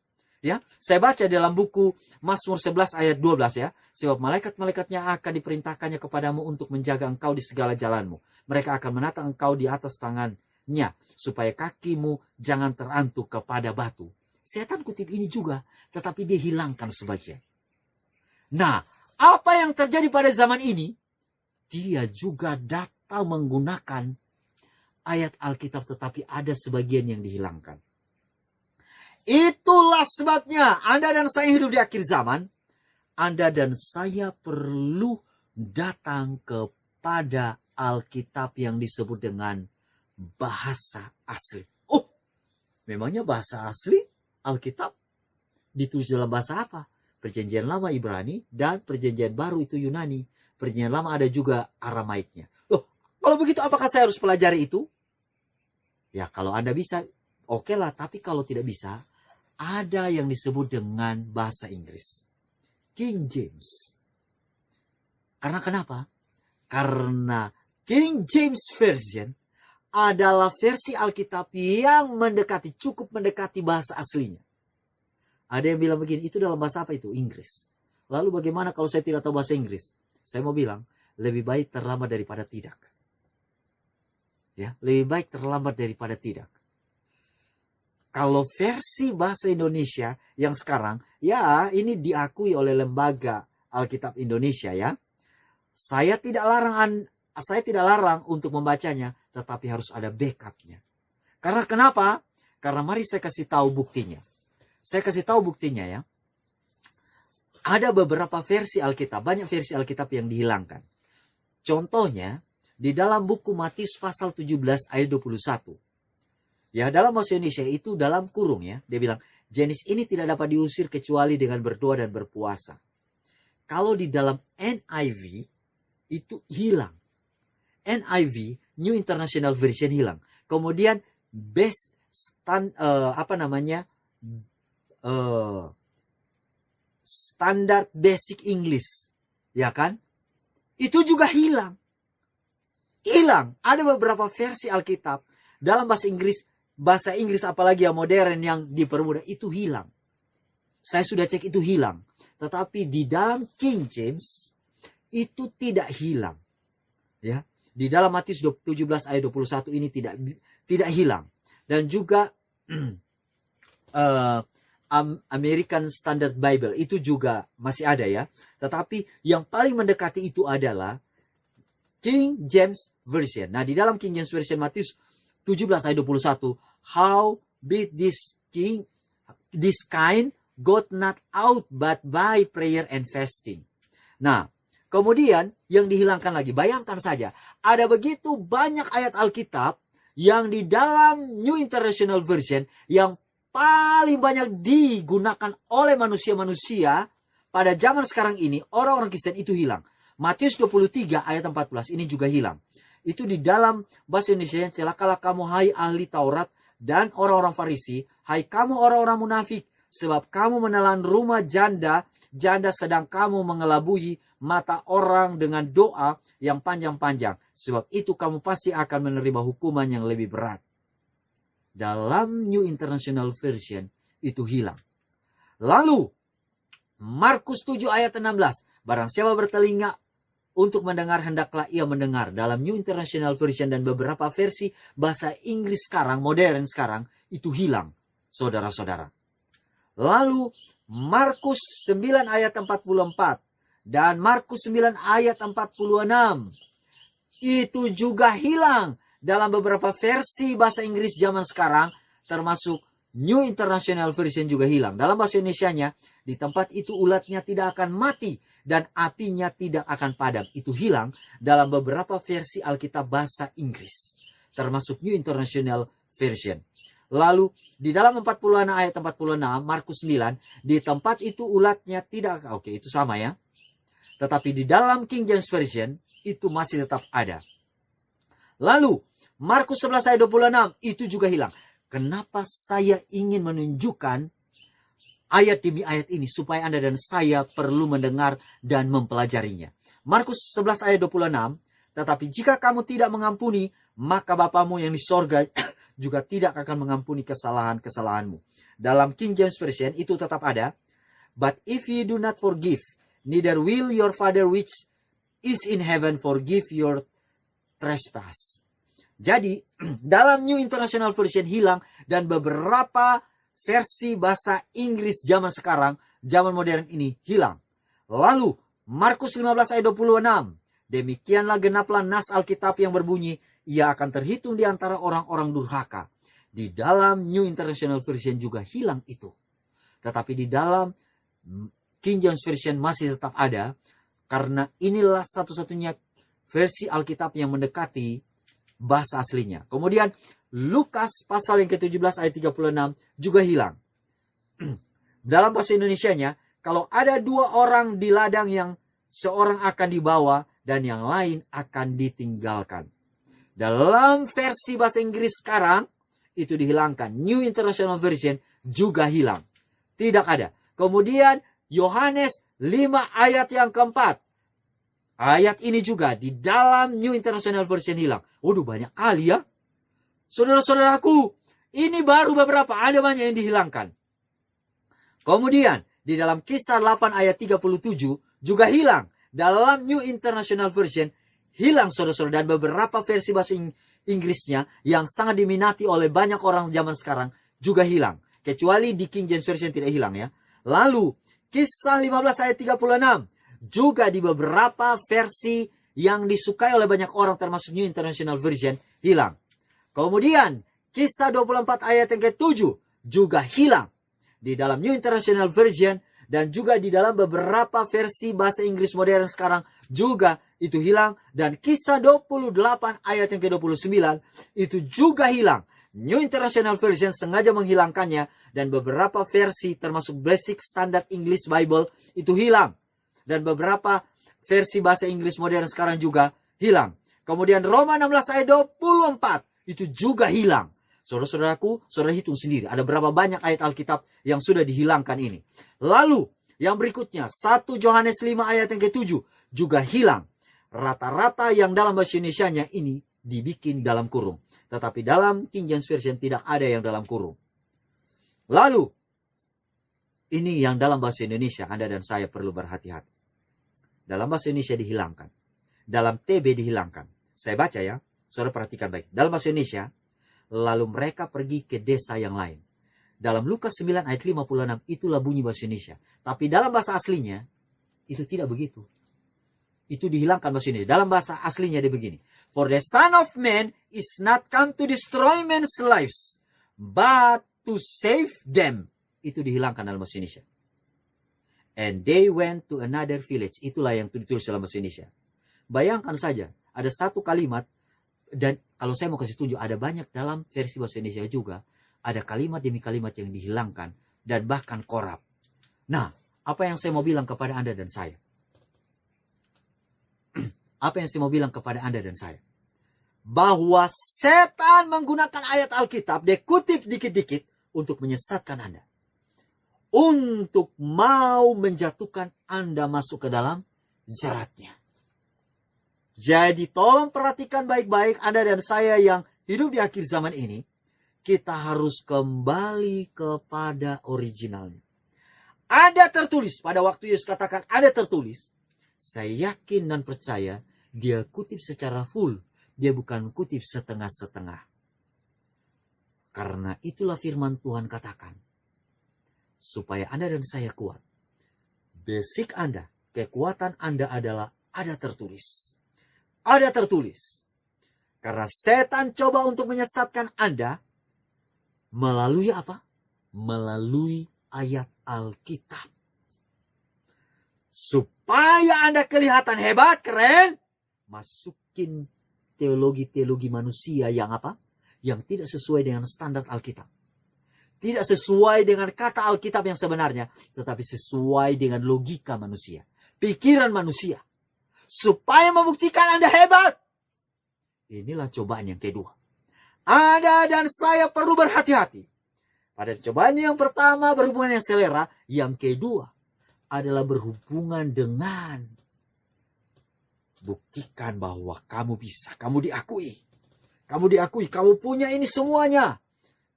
Speaker 1: Ya, saya baca dalam buku Mazmur 11 ayat 12 ya. Sebab malaikat-malaikatnya akan diperintahkannya kepadamu untuk menjaga engkau di segala jalanmu. Mereka akan menata engkau di atas tangannya, supaya kakimu jangan terantuk kepada batu. Setan kutip ini juga, tetapi dia hilangkan sebagian. Nah, apa yang terjadi pada zaman ini? Dia juga datang menggunakan ayat Alkitab, tetapi ada sebagian yang dihilangkan. Itulah sebabnya Anda dan saya hidup di akhir zaman. Anda dan saya perlu datang kepada Alkitab yang disebut dengan bahasa asli. Oh, memangnya bahasa asli Alkitab ditulis dalam bahasa apa? Perjanjian Lama Ibrani dan Perjanjian Baru itu Yunani. Perjanjian Lama ada juga Aramaiknya. Loh, kalau begitu apakah saya harus pelajari itu? Ya, kalau Anda bisa, oke lah. Tapi kalau tidak bisa, ada yang disebut dengan bahasa Inggris. King James. Karena kenapa? Karena King James Version adalah versi Alkitab yang cukup mendekati bahasa aslinya. Ada yang bilang begini, itu dalam bahasa apa itu? Inggris. Lalu bagaimana kalau saya tidak tahu bahasa Inggris? Saya mau bilang, lebih baik terlambat daripada tidak. Ya, lebih baik terlambat daripada tidak. Kalau versi bahasa Indonesia yang sekarang, ya ini diakui oleh lembaga Alkitab Indonesia ya. Saya tidak larang untuk membacanya, tetapi harus ada backupnya. Karena kenapa? Karena mari saya kasih tahu buktinya. Saya kasih tahu buktinya ya. Ada beberapa versi Alkitab, banyak versi Alkitab yang dihilangkan. Contohnya, di dalam buku Matius pasal 17 ayat 21. Ya, dalam bahasa Indonesia itu dalam kurung ya. Dia bilang, jenis ini tidak dapat diusir kecuali dengan berdoa dan berpuasa. Kalau di dalam NIV, itu hilang. NIV, New International Version hilang. Kemudian, Standard Basic English, ya kan? Itu juga hilang. Ada beberapa versi Alkitab dalam bahasa Inggris apalagi yang modern yang dipermudah itu hilang. Saya sudah cek itu hilang. Tetapi di dalam King James itu tidak hilang. Ya, di dalam Matius 17 ayat 21 ini tidak hilang. Dan juga American Standard Bible itu juga masih ada ya. Tetapi yang paling mendekati itu adalah King James Version. Nah, di dalam King James Version Matius 17 ayat 21, how bid this kind got not out but by prayer and fasting. Nah, kemudian yang dihilangkan lagi, bayangkan saja, ada begitu banyak ayat Alkitab yang di dalam New International Version yang paling banyak digunakan oleh manusia-manusia pada zaman sekarang ini, orang-orang Kristen itu hilang. Matius 23 ayat 14 ini juga hilang. Itu di dalam bahasa Indonesia, celakalah kamu hai ahli Taurat dan orang-orang Farisi, hai kamu orang-orang munafik, sebab kamu menelan rumah janda sedang kamu mengelabui mata orang dengan doa yang panjang-panjang. Sebab itu kamu pasti akan menerima hukuman yang lebih berat. Dalam New International Version itu hilang. Lalu Markus 7 ayat 16. Barang siapa bertelinga untuk mendengar, hendaklah ia mendengar. Dalam New International Version dan beberapa versi bahasa Inggris sekarang, modern sekarang, itu hilang, saudara-saudara. Lalu Markus 9 ayat 44 dan Markus 9 ayat 46 itu juga hilang dalam beberapa versi bahasa Inggris zaman sekarang, termasuk New International Version juga hilang. Dalam bahasa Indonesianya, di tempat itu ulatnya tidak akan mati dan apinya tidak akan padam. Itu hilang dalam beberapa versi Alkitab bahasa Inggris, termasuk New International Version. Lalu di dalam 40 ayat 46 Markus 9, di tempat itu ulatnya tidak, oke itu sama ya. Tetapi di dalam King James Version itu masih tetap ada. Lalu Markus 11 ayat 26 itu juga hilang. Kenapa saya ingin menunjukkan ayat demi ayat ini supaya Anda dan saya perlu mendengar dan mempelajarinya. Markus 11 ayat 26, tetapi jika kamu tidak mengampuni, maka Bapamu yang di sorga juga tidak akan mengampuni kesalahan-kesalahanmu. Dalam King James Version itu tetap ada, but if you do not forgive, neither will your Father which is in heaven forgive your trespass. Jadi, dalam New International Version hilang dan beberapa versi bahasa Inggris zaman sekarang, zaman modern ini hilang. Lalu, Markus 15 ayat 26. Demikianlah genaplah nas Alkitab yang berbunyi, ia akan terhitung di antara orang-orang durhaka. Di dalam New International Version juga hilang itu. Tetapi di dalam King James Version masih tetap ada, karena inilah satu-satunya versi Alkitab yang mendekati bahasa aslinya. Kemudian Lukas pasal yang ke-17 ayat 36 juga hilang. Dalam bahasa Indonesianya, kalau ada dua orang di ladang yang seorang akan dibawa dan yang lain akan ditinggalkan. Dalam versi bahasa Inggris sekarang, itu dihilangkan. New International Version juga hilang. Tidak ada. Kemudian Yohanes 5 ayat yang keempat. Ayat ini juga di dalam New International Version hilang. Waduh, banyak kali ya. Saudara-saudaraku, ini baru beberapa, ada banyak yang dihilangkan. Kemudian, di dalam Kisah 8 ayat 37 juga hilang. Dalam New International Version hilang, saudara-saudara. Dan beberapa versi bahasa Inggrisnya yang sangat diminati oleh banyak orang zaman sekarang juga hilang. Kecuali di King James Version tidak hilang ya. Lalu, Kisah 15 ayat 36 juga di beberapa versi yang disukai oleh banyak orang termasuk New International Version hilang. Kemudian Kisah 24 ayat yang ke-7 juga hilang di dalam New International Version dan juga di dalam beberapa versi bahasa Inggris modern sekarang juga itu hilang. Dan Kisah 28 ayat yang ke-29 itu juga hilang. New International Version sengaja menghilangkannya dan beberapa versi termasuk Basic Standard English Bible itu hilang. Dan beberapa versi bahasa Inggris modern sekarang juga hilang. Kemudian Roma 16 ayat 24 itu juga hilang. Saudara-saudaraku, saudara hitung sendiri. Ada berapa banyak ayat Alkitab yang sudah dihilangkan ini. Lalu, yang berikutnya, 1 Yohanes 5 ayat yang ke-7 juga hilang. Rata-rata yang dalam bahasa Indonesianya ini dibikin dalam kurung. Tetapi dalam King James Version tidak ada yang dalam kurung. Lalu, ini yang dalam bahasa Indonesia Anda dan saya perlu berhati-hati. Dalam bahasa Indonesia dihilangkan. Dalam TB dihilangkan. Saya baca ya. Saudara perhatikan baik. Dalam bahasa Indonesia, lalu mereka pergi ke desa yang lain. Dalam Lukas 9 ayat 56, itulah bunyi bahasa Indonesia. Tapi dalam bahasa aslinya, itu tidak begitu. Itu dihilangkan bahasa Indonesia. Dalam bahasa aslinya dia begini. For the Son of Man is not come to destroy men's lives, but to save them. Itu dihilangkan dalam bahasa Indonesia. And they went to another village. Itulah yang ditulis dalam bahasa Indonesia. Bayangkan saja, ada satu kalimat. Dan kalau saya mau kasih tunjuk, ada banyak dalam versi bahasa Indonesia juga. Ada kalimat demi kalimat yang dihilangkan. Dan bahkan korup. Nah, apa yang saya mau bilang kepada Anda dan saya? Apa yang saya mau bilang kepada Anda dan saya? Bahwa setan menggunakan ayat Alkitab, dia kutip dikit-dikit untuk menyesatkan Anda. Untuk mau menjatuhkan Anda masuk ke dalam jeratnya. Jadi tolong perhatikan baik-baik Anda dan saya yang hidup di akhir zaman ini. Kita harus kembali kepada originalnya. Ada tertulis, pada waktu Yesus katakan ada tertulis. Saya yakin dan percaya dia kutip secara full. Dia bukan kutip setengah-setengah. Karena itulah firman Tuhan katakan. Supaya Anda dan saya kuat. Basic Anda, kekuatan Anda adalah ada tertulis. Ada tertulis. Karena setan coba untuk menyesatkan Anda melalui apa? Melalui ayat Alkitab. Supaya Anda kelihatan hebat, keren, masukin teologi-teologi manusia yang apa? Yang tidak sesuai dengan standar Alkitab. Tidak sesuai dengan kata Alkitab yang sebenarnya, tetapi sesuai dengan logika manusia, pikiran manusia. Supaya membuktikan Anda hebat. Inilah cobaan yang kedua. Anda dan saya perlu berhati-hati. Pada cobaan yang pertama berhubungan dengan selera, yang kedua adalah berhubungan dengan buktikan bahwa kamu bisa, kamu diakui. Kamu diakui, kamu punya ini semuanya.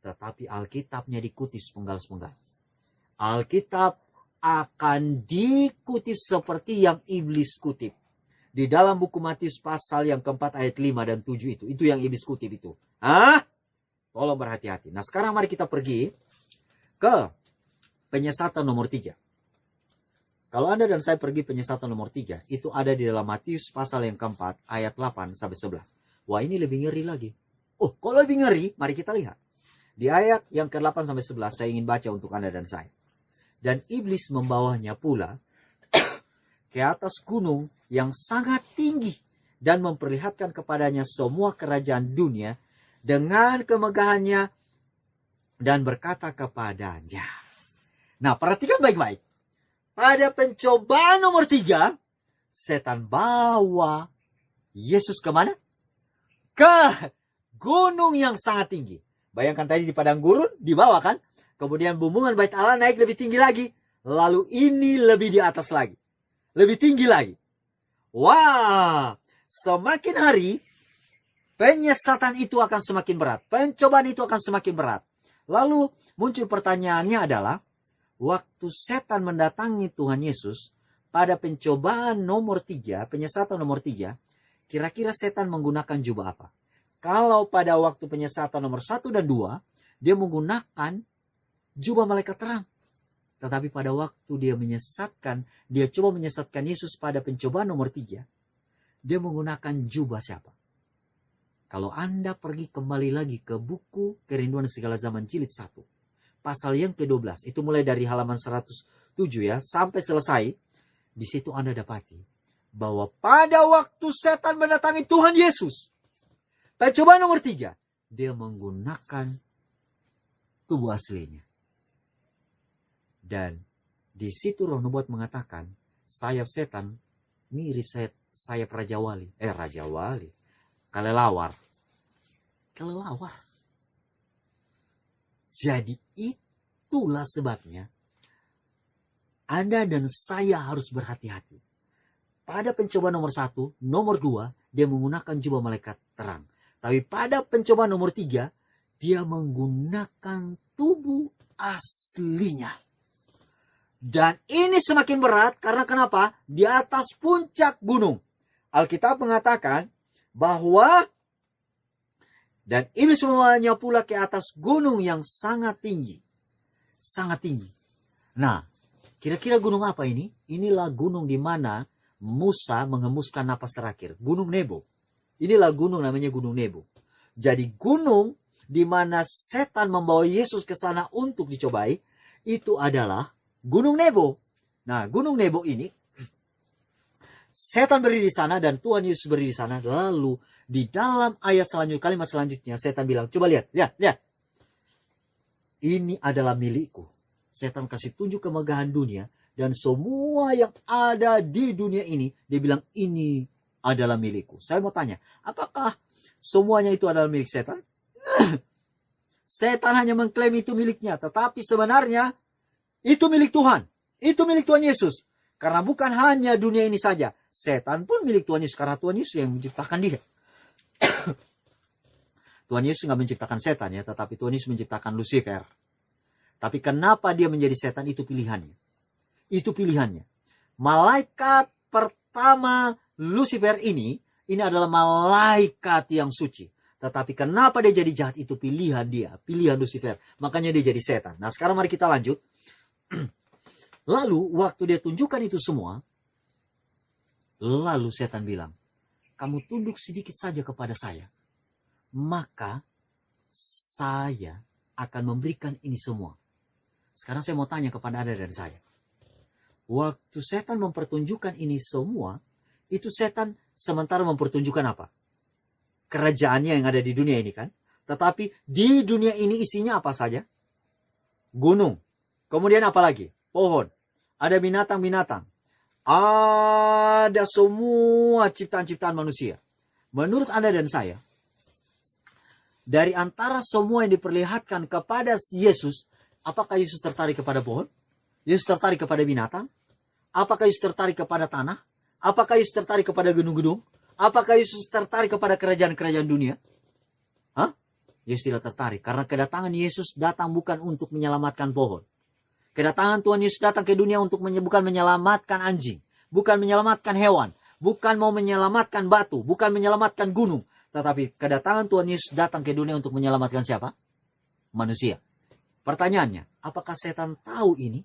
Speaker 1: Tetapi Alkitabnya dikutip sepenggal-sepenggal. Alkitab akan dikutip seperti yang iblis kutip. Di dalam buku Matius pasal yang keempat ayat 5 dan 7 itu. Itu yang iblis kutip itu. Tolong berhati-hati. Nah sekarang mari kita pergi ke penyesatan nomor 3. Kalau Anda dan saya pergi penyesatan nomor 3, itu ada di dalam Matius pasal yang keempat ayat 8 sampai 11. Wah ini lebih ngeri lagi. Oh kalau lebih ngeri, mari kita lihat. Di ayat yang ke-8 sampai 11 saya ingin baca untuk Anda dan saya. Dan iblis membawanya pula ke atas gunung yang sangat tinggi dan memperlihatkan kepadanya semua kerajaan dunia dengan kemegahannya dan berkata kepadanya. Nah perhatikan baik-baik. Pada pencobaan nomor 3, setan bawa Yesus kemana? Ke gunung yang sangat tinggi. Bayangkan tadi di padang gurun, di bawah kan? Kemudian bumbungan bait Allah naik lebih tinggi lagi. Lalu ini lebih di atas lagi. Lebih tinggi lagi. Wah, semakin hari, penyesatan itu akan semakin berat. Pencobaan itu akan semakin berat. Lalu muncul pertanyaannya adalah, waktu setan mendatangi Tuhan Yesus, pada pencobaan nomor 3, penyesatan nomor 3, kira-kira setan menggunakan jubah apa? Kalau pada waktu penyesatan nomor 1 dan 2, dia menggunakan jubah malaikat terang. Tetapi pada waktu dia coba menyesatkan Yesus pada pencobaan nomor 3, dia menggunakan jubah siapa? Kalau Anda pergi kembali lagi ke buku Kerinduan Segala Zaman Jilid 1, pasal yang ke-12, itu mulai dari halaman 107 ya, sampai selesai, di situ Anda dapati bahwa pada waktu setan mendatangi Tuhan Yesus, pencobaan nomor 3, dia menggunakan tubuh aslinya. Dan di situ Roh Nubuat mengatakan, sayap setan mirip sayap Raja Wali. Kelelawar. Jadi itulah sebabnya Anda dan saya harus berhati-hati. Pada pencobaan nomor 1, nomor 2, dia menggunakan jubah malaikat terang. Tapi pada pencobaan nomor 3, dia menggunakan tubuh aslinya. Dan ini semakin berat karena kenapa? Di atas puncak gunung. Alkitab mengatakan bahwa dan iblis membawanya pula ke atas gunung yang sangat tinggi. Sangat tinggi. Nah, kira-kira gunung apa ini? Inilah gunung di mana Musa menghembuskan napas terakhir. Gunung Nebo. Inilah gunung namanya Gunung Nebo. Jadi gunung di mana setan membawa Yesus ke sana untuk dicobai, itu adalah Gunung Nebo. Nah, Gunung Nebo ini, setan berdiri di sana dan Tuhan Yesus berdiri di sana. Lalu di dalam ayat selanjutnya, kalimat selanjutnya, setan bilang, coba lihat. Ini adalah milikku. Setan kasih tunjuk kemegahan dunia dan semua yang ada di dunia ini. Dia bilang, ini adalah milikku. Saya mau tanya, apakah semuanya itu adalah milik setan? Setan hanya mengklaim itu miliknya, tetapi sebenarnya itu milik Tuhan. Itu milik Tuhan Yesus. Karena bukan hanya dunia ini saja, setan pun milik Tuhan Yesus, karena Tuhan Yesus yang menciptakan dia. Tuhan Yesus nggak menciptakan setan ya, tetapi Tuhan Yesus menciptakan Lucifer. Tapi kenapa dia menjadi setan, itu pilihannya. Itu pilihannya. Malaikat pertama Lucifer ini adalah malaikat yang suci. Tetapi kenapa dia jadi jahat, itu pilihan dia, pilihan Lucifer. Makanya dia jadi setan. Nah sekarang mari kita lanjut. Lalu waktu dia tunjukkan itu semua, lalu setan bilang, kamu tunduk sedikit saja kepada saya, maka saya akan memberikan ini semua. Sekarang saya mau tanya kepada Anda dan saya. Waktu setan mempertunjukkan ini semua, itu setan sementara mempertunjukkan apa? Kerajaannya yang ada di dunia ini kan. Tetapi di dunia ini isinya apa saja? Gunung. Kemudian apa lagi? Pohon. Ada binatang-binatang. Ada semua ciptaan-ciptaan manusia. Menurut Anda dan saya, dari antara semua yang diperlihatkan kepada Yesus, apakah Yesus tertarik kepada pohon? Yesus tertarik kepada binatang? Apakah Yesus tertarik kepada tanah? Apakah Yesus tertarik kepada gedung-gedung? Apakah Yesus tertarik kepada kerajaan-kerajaan dunia? Hah? Yesus tidak tertarik. Karena kedatangan Yesus datang bukan untuk menyelamatkan pohon. Kedatangan Tuhan Yesus datang ke dunia untuk bukan menyelamatkan anjing. Bukan menyelamatkan hewan. Bukan mau menyelamatkan batu. Bukan menyelamatkan gunung. Tetapi kedatangan Tuhan Yesus datang ke dunia untuk menyelamatkan siapa? Manusia. Pertanyaannya, apakah setan tahu ini?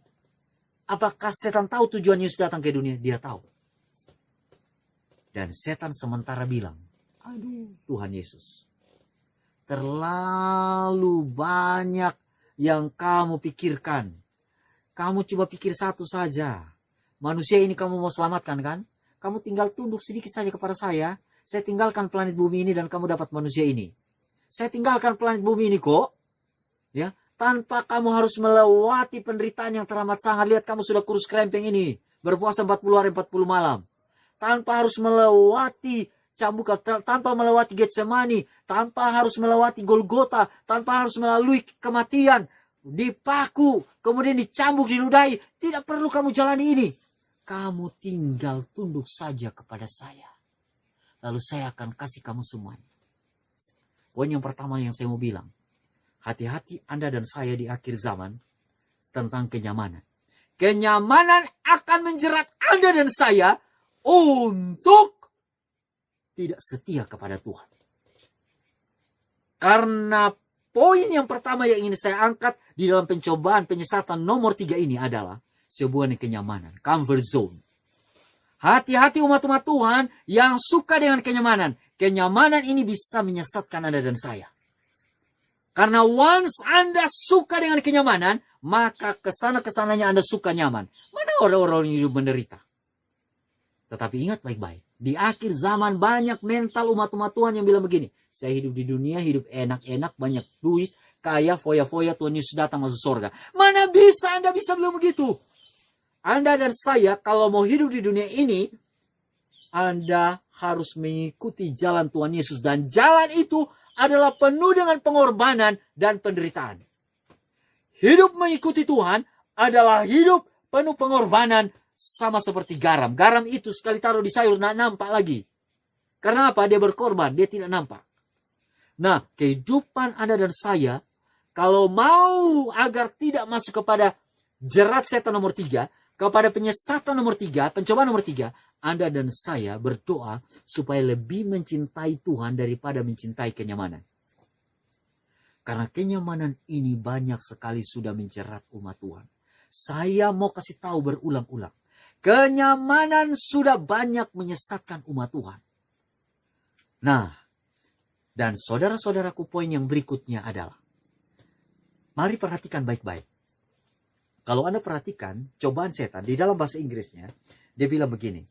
Speaker 1: Apakah setan tahu tujuan Yesus datang ke dunia? Dia tahu. Dan setan sementara bilang, aduh Tuhan Yesus, terlalu banyak yang kamu pikirkan. Kamu coba pikir satu saja. Manusia ini kamu mau selamatkan kan? Kamu tinggal tunduk sedikit saja kepada saya. Saya tinggalkan planet bumi ini dan kamu dapat manusia ini. Saya tinggalkan planet bumi ini kok. Ya, tanpa kamu harus melewati penderitaan yang teramat sangat. Lihat kamu sudah kurus krempeng ini. Berpuasa 40 hari 40 malam. Tanpa harus melewati cambukan, tanpa melewati Getsemani, tanpa harus melewati Golgota, tanpa harus melalui kematian, dipaku, kemudian dicambuk, diludahi. Tidak perlu kamu jalani ini. Kamu tinggal tunduk saja kepada saya. Lalu saya akan kasih kamu semuanya. Poin yang pertama yang saya mau bilang. Hati-hati Anda dan saya di akhir zaman tentang kenyamanan. Kenyamanan akan menjerat Anda dan saya untuk tidak setia kepada Tuhan. Karena poin yang pertama yang ingin saya angkat di dalam pencobaan penyesatan nomor 3 ini adalah sebuah kenyamanan, comfort zone. Hati-hati umat-umat Tuhan yang suka dengan kenyamanan. Kenyamanan ini bisa menyesatkan Anda dan saya. Karena once Anda suka dengan kenyamanan, maka kesana-kesananya Anda suka nyaman. Mana orang-orang yang hidup menderita? Tetapi ingat baik-baik. Di akhir zaman banyak mental umat-umat Tuhan yang bilang begini. Saya hidup di dunia, hidup enak-enak, banyak duit, kaya, foya-foya, Tuhan Yesus datang masuk surga. Mana bisa Anda bisa bilang begitu? Anda dan saya kalau mau hidup di dunia ini, Anda harus mengikuti jalan Tuhan Yesus. Dan jalan itu adalah penuh dengan pengorbanan dan penderitaan. Hidup mengikuti Tuhan adalah hidup penuh pengorbanan. Sama seperti garam. Garam itu sekali taruh di sayur, tidak nampak lagi. Karena apa? Dia berkorban, dia tidak nampak. Nah, kehidupan Anda dan saya, kalau mau agar tidak masuk kepada jerat setan nomor 3, kepada penyesatan nomor 3, pencobaan nomor 3, Anda dan saya berdoa supaya lebih mencintai Tuhan daripada mencintai kenyamanan. Karena kenyamanan ini banyak sekali sudah menjerat umat Tuhan. Saya mau kasih tahu berulang-ulang. Kenyamanan sudah banyak menyesatkan umat Tuhan. Nah, dan saudara-saudaraku, poin yang berikutnya adalah, mari perhatikan baik-baik. Kalau Anda perhatikan, cobaan setan di dalam bahasa Inggrisnya, dia bilang begini.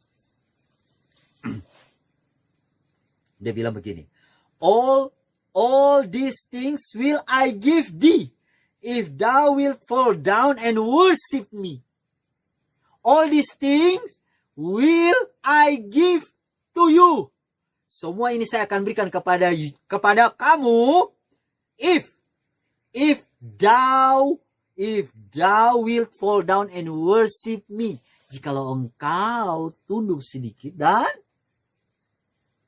Speaker 1: Dia bilang begini. All these things will I give thee, if thou wilt fall down and worship me. All these things will I give to you. Semua ini saya akan berikan kepada kamu if thou wilt fall down and worship me. Jikalau engkau tunduk sedikit dan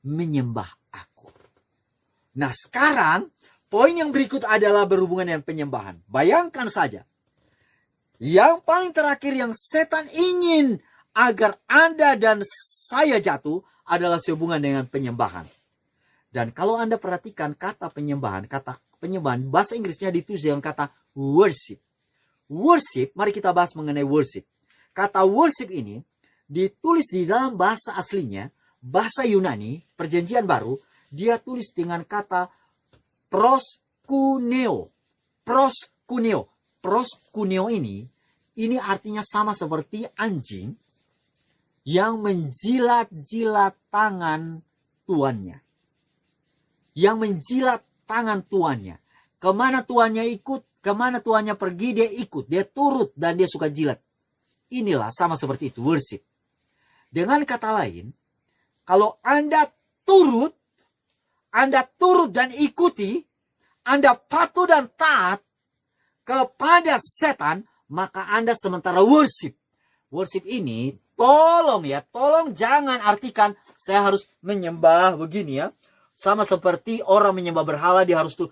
Speaker 1: menyembah aku. Nah, sekarang poin yang berikut adalah berhubungan dengan penyembahan. Bayangkan saja. Yang paling terakhir yang setan ingin agar Anda dan saya jatuh adalah sehubungan dengan penyembahan. Dan kalau Anda perhatikan kata penyembahan bahasa Inggrisnya ditulis dengan kata worship. Worship, mari kita bahas mengenai worship. Kata worship ini ditulis di dalam bahasa aslinya, bahasa Yunani, Perjanjian Baru, dia tulis dengan kata proskuneo. Proskuneo. Proskuneo ini artinya sama seperti anjing yang menjilat-jilat tangan tuannya. Yang menjilat tangan tuannya. Kemana tuannya ikut, kemana tuannya pergi, dia ikut. Dia turut dan dia suka jilat. Inilah sama seperti itu, worship. Dengan kata lain, kalau Anda turut dan ikuti, Anda patuh dan taat kepada setan, maka Anda sementara worship. Worship ini, tolong jangan artikan saya harus menyembah begini ya. Sama seperti orang menyembah berhala, dia harus tuh.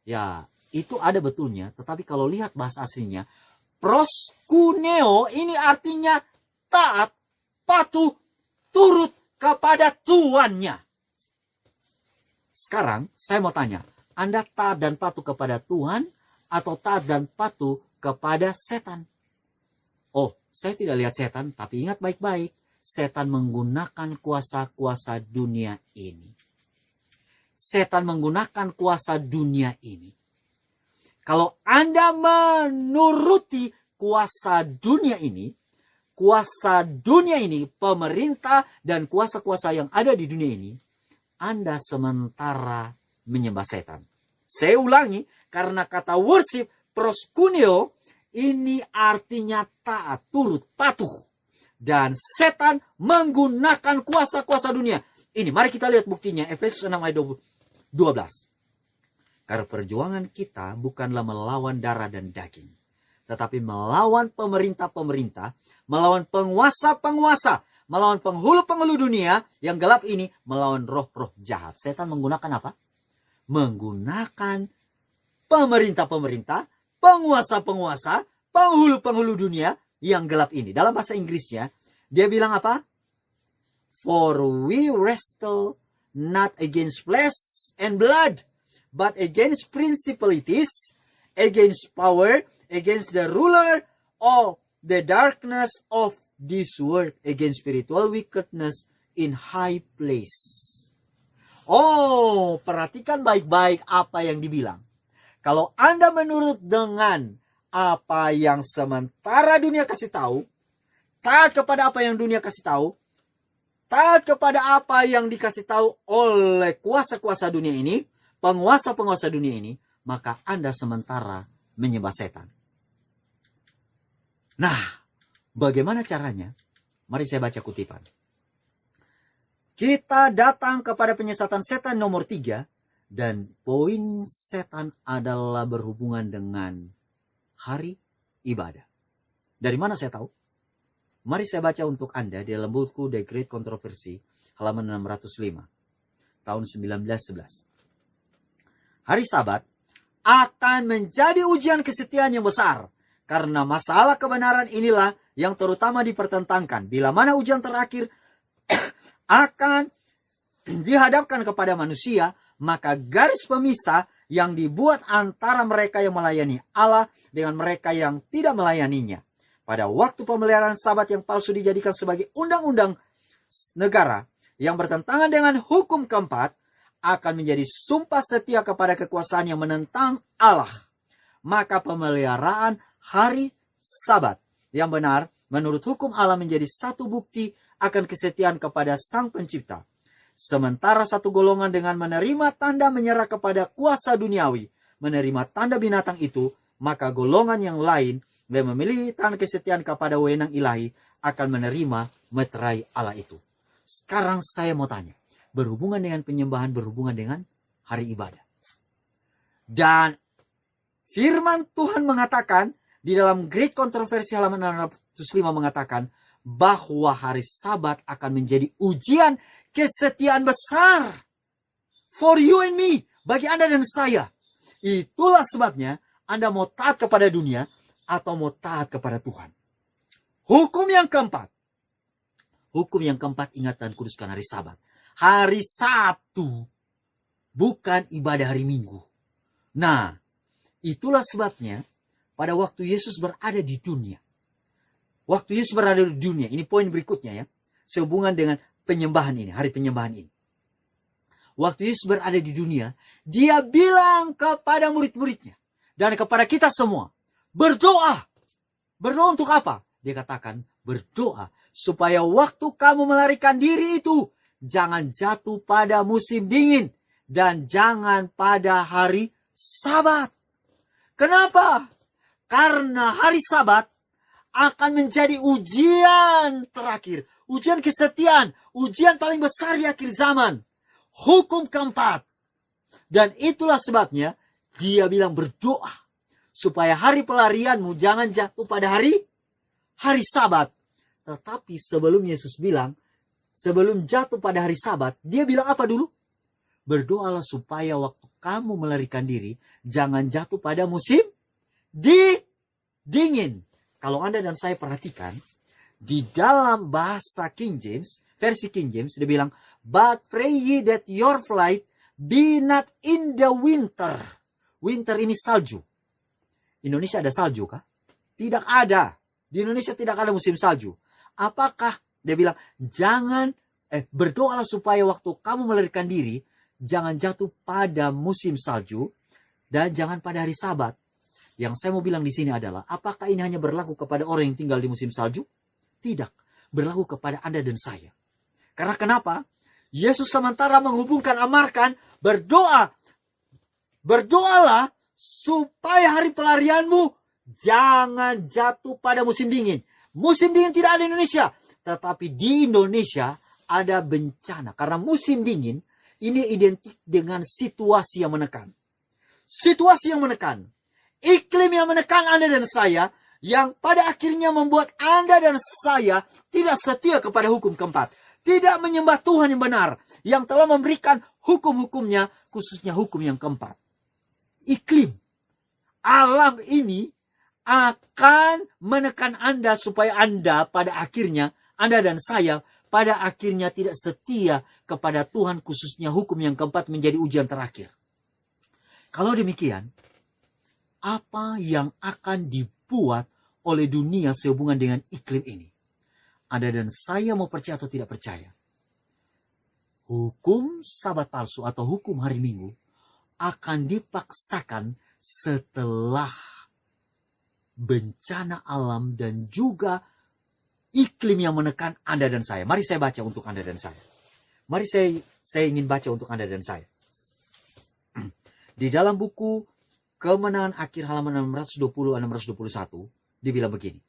Speaker 1: Ya, itu ada betulnya. Tetapi kalau lihat bahasa aslinya, proskuneo ini artinya taat, patuh, turut kepada tuannya. Sekarang saya mau tanya, Anda taat dan patuh kepada Tuhan atau taat dan patuh kepada setan? Oh, saya tidak lihat setan, tapi ingat baik-baik, setan menggunakan kuasa-kuasa dunia ini. Setan menggunakan kuasa dunia ini. Kalau Anda menuruti kuasa dunia ini, pemerintah dan kuasa-kuasa yang ada di dunia ini, Anda sementara menyembah setan. Saya ulangi, karena kata worship, proskuneo, ini artinya taat, turut, patuh. Dan setan menggunakan kuasa-kuasa dunia. Ini, mari kita lihat buktinya, Efesus 6 ayat 12. Karena perjuangan kita bukanlah melawan darah dan daging, tetapi melawan pemerintah-pemerintah, melawan penguasa-penguasa, melawan penghulu-penghulu dunia yang gelap ini, melawan roh-roh jahat. Setan menggunakan apa? Menggunakan pemerintah-pemerintah, penguasa-penguasa, penghulu-penghulu dunia yang gelap ini. Dalam bahasa Inggrisnya, dia bilang apa? For we wrestle not against flesh and blood, but against principalities, against power, against the ruler of the darkness of this world, against spiritual wickedness in high place. Oh, perhatikan baik-baik apa yang dibilang. Kalau Anda menurut dengan apa yang sementara dunia kasih tahu, taat kepada apa yang dunia kasih tahu, taat kepada apa yang dikasih tahu oleh kuasa-kuasa dunia ini, penguasa-penguasa dunia ini, maka Anda sementara menyembah setan. Nah, bagaimana caranya? Mari saya baca kutipan. Kita datang kepada penyesatan setan nomor 3, dan poin setan adalah berhubungan dengan hari ibadah. Dari mana saya tahu? Mari saya baca untuk Anda di dalam buku The Great Controversy, halaman 605, tahun 1911. Hari Sabat akan menjadi ujian kesetiaan yang besar, karena masalah kebenaran inilah yang terutama dipertentangkan. Bila mana ujian terakhir akan dihadapkan kepada manusia, maka garis pemisah yang dibuat antara mereka yang melayani Allah dengan mereka yang tidak melayaninya. Pada waktu pemeliharaan Sabat yang palsu dijadikan sebagai undang-undang negara yang bertentangan dengan hukum keempat, akan menjadi sumpah setia kepada kekuasaan yang menentang Allah. Maka pemeliharaan hari Sabat yang benar menurut hukum Allah menjadi satu bukti akan kesetiaan kepada Sang Pencipta. Sementara satu golongan dengan menerima tanda menyerah kepada kuasa duniawi, menerima tanda binatang itu, maka golongan yang lain yang memilih tanda kesetiaan kepada wewenang ilahi akan menerima meterai Allah itu. Sekarang saya mau tanya, berhubungan dengan penyembahan, berhubungan dengan hari ibadah. Dan firman Tuhan mengatakan, di dalam Great Controversy halaman 605 mengatakan, bahwa hari Sabat akan menjadi ujian kesetiaan besar. For you and me, bagi Anda dan saya. Itulah sebabnya Anda mau taat kepada dunia atau mau taat kepada Tuhan. Hukum yang keempat. Hukum yang keempat, ingat dan kuduskan hari Sabat. Hari Sabtu bukan ibadah hari Minggu. Nah, itulah sebabnya pada waktu Yesus berada di dunia. Waktu Yesus berada di dunia, ini poin berikutnya ya. Sehubungan dengan penyembahan ini, hari penyembahan ini. Waktu Yesus berada di dunia, dia bilang kepada murid-muridnya dan kepada kita semua, berdoa. Berdoa untuk apa? Dia katakan, berdoa supaya waktu kamu melarikan diri itu jangan jatuh pada musim dingin dan jangan pada hari Sabat. Kenapa? Karena hari Sabat akan menjadi ujian terakhir, ujian kesetiaan, ujian paling besar di akhir zaman. Hukum keempat. Dan itulah sebabnya dia bilang berdoa supaya hari pelarianmu jangan jatuh pada hari Sabat. Tetapi sebelum Yesus bilang, sebelum jatuh pada hari Sabat, dia bilang apa dulu? Berdoalah supaya waktu kamu melarikan diri jangan jatuh pada musim dingin. Kalau Anda dan saya perhatikan, di dalam bahasa King James, versi King James, dia bilang, but pray ye that your flight be not in the winter. Winter ini salju. Indonesia ada salju kah? Tidak ada. Di Indonesia tidak ada musim salju. Apakah dia bilang, berdoalah supaya waktu kamu melarikan diri, jangan jatuh pada musim salju, dan jangan pada hari Sabat. Yang saya mau bilang di sini adalah, apakah ini hanya berlaku kepada orang yang tinggal di musim salju? Tidak. Berlaku kepada Anda dan saya. Karena kenapa? Yesus sementara menghubungkan, amarkan, berdoalah supaya hari pelarianmu jangan jatuh pada musim dingin. Musim dingin tidak ada di Indonesia. Tetapi di Indonesia ada bencana. Karena musim dingin ini identik dengan situasi yang menekan. Situasi yang menekan. Iklim yang menekan Anda dan saya, yang pada akhirnya membuat Anda dan saya tidak setia kepada hukum keempat. Tidak menyembah Tuhan yang benar, yang telah memberikan hukum-hukumnya, khususnya hukum yang keempat. Iklim, alam ini akan menekan Anda supaya Anda pada akhirnya, Anda dan saya pada akhirnya tidak setia kepada Tuhan, khususnya hukum yang keempat menjadi ujian terakhir. Kalau demikian, apa yang akan dibuat oleh dunia sehubungan dengan iklim ini? Anda dan saya mau percaya atau tidak percaya, hukum Sabat palsu atau hukum hari Minggu akan dipaksakan setelah bencana alam dan juga iklim yang menekan Anda dan saya. Mari saya baca untuk Anda dan saya. Mari saya ingin baca untuk Anda dan saya. Di dalam buku Kemenangan Akhir halaman 620-621 dibilang begini.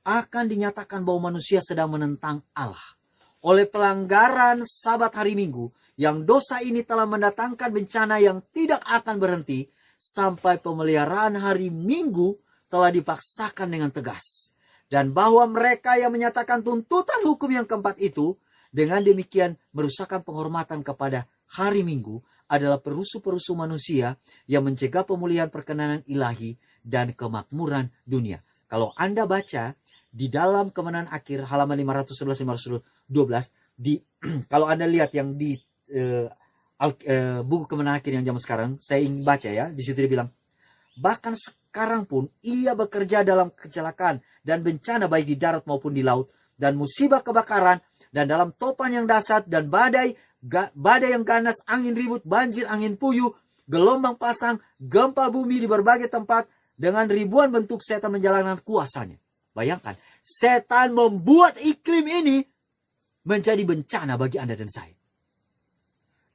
Speaker 1: Akan dinyatakan bahwa manusia sedang menentang Allah oleh pelanggaran Sabat hari Minggu, yang dosa ini telah mendatangkan bencana yang tidak akan berhenti sampai pemeliharaan hari Minggu telah dipaksakan dengan tegas. Dan bahwa mereka yang menyatakan tuntutan hukum yang keempat itu dengan demikian merusakkan penghormatan kepada hari Minggu adalah perusuh-perusuh manusia yang mencegah pemulihan perkenanan ilahi dan kemakmuran dunia. Kalau Anda baca di dalam Kemenangan Akhir halaman 511-512, kalau Anda lihat yang di buku Kemenangan Akhir yang zaman sekarang, saya ingin baca ya, di situ dia bilang, bahkan sekarang pun ia bekerja dalam kecelakaan dan bencana baik di darat maupun di laut, dan musibah kebakaran, dan dalam topan yang dahsyat, dan badai yang ganas, angin ribut, banjir, angin puyuh, gelombang pasang, gempa bumi di berbagai tempat, dengan ribuan bentuk setan menjalankan kuasanya. Bayangkan, setan membuat iklim ini menjadi bencana bagi Anda dan saya.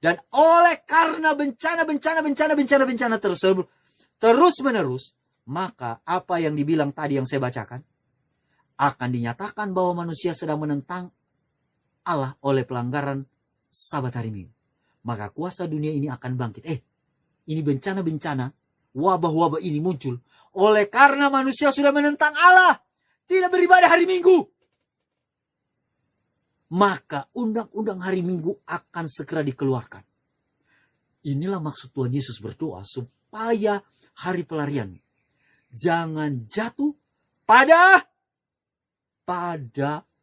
Speaker 1: Dan oleh karena bencana tersebut terus menerus, maka apa yang dibilang tadi yang saya bacakan, akan dinyatakan bahwa manusia sedang menentang Allah oleh pelanggaran Sabat hari Minggu, maka kuasa dunia ini akan bangkit. Ini bencana-bencana, wabah-wabah ini muncul oleh karena manusia sudah menentang Allah, tidak beribadah hari Minggu. Maka undang-undang hari Minggu akan segera dikeluarkan. Inilah maksud Tuhan Yesus berdoa supaya hari pelarian jangan jatuh pada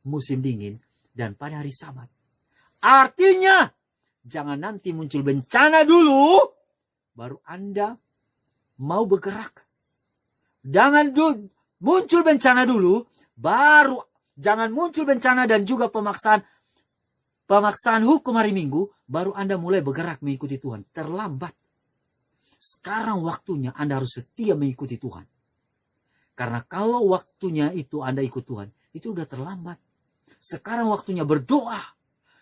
Speaker 1: musim dingin dan pada hari Sabat. Artinya, jangan nanti muncul bencana dulu, baru Anda mau bergerak. Jangan muncul bencana dulu, jangan muncul bencana dan juga pemaksaan hukum hari Minggu, baru Anda mulai bergerak mengikuti Tuhan. Terlambat. Sekarang waktunya Anda harus setia mengikuti Tuhan. Karena kalau waktunya itu Anda ikut Tuhan, itu udah terlambat. Sekarang waktunya berdoa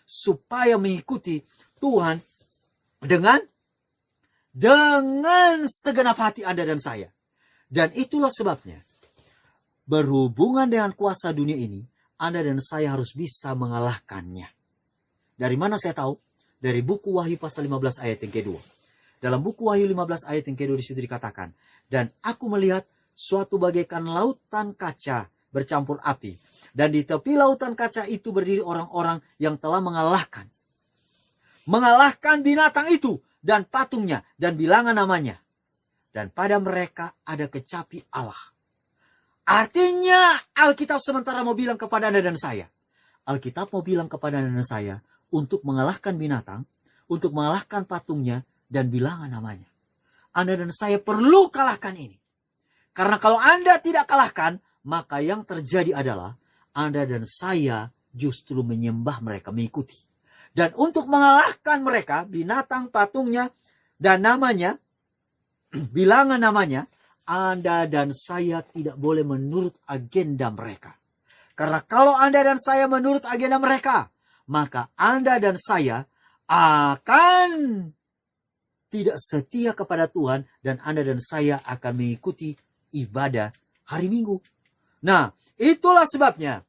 Speaker 1: supaya mengikuti Tuhan dengan segenap hati Anda dan saya. Dan itulah sebabnya, berhubungan dengan kuasa dunia ini, Anda dan saya harus bisa mengalahkannya. Dari mana saya tahu? Dari buku Wahyu pasal 15 ayat yang kedua. Dalam buku Wahyu 15 ayat yang kedua disitu dikatakan, dan aku melihat suatu bagaikan lautan kaca bercampur api. Dan di tepi lautan kaca itu berdiri orang-orang yang telah mengalahkan binatang itu dan patungnya dan bilangan namanya. Dan pada mereka ada kecapi Allah. Artinya Alkitab sementara mau bilang kepada Anda dan saya. Alkitab mau bilang kepada Anda dan saya untuk mengalahkan binatang, untuk mengalahkan patungnya dan bilangan namanya. Anda dan saya perlu kalahkan ini. Karena kalau Anda tidak kalahkan, maka yang terjadi adalah Anda dan saya justru menyembah mereka, mengikuti. Dan untuk mengalahkan mereka, binatang, patungnya, dan namanya, bilangan namanya, Anda dan saya tidak boleh menurut agenda mereka. Karena kalau Anda dan saya menurut agenda mereka, maka Anda dan saya akan tidak setia kepada Tuhan, dan Anda dan saya akan mengikuti ibadah hari Minggu. Nah, itulah sebabnya,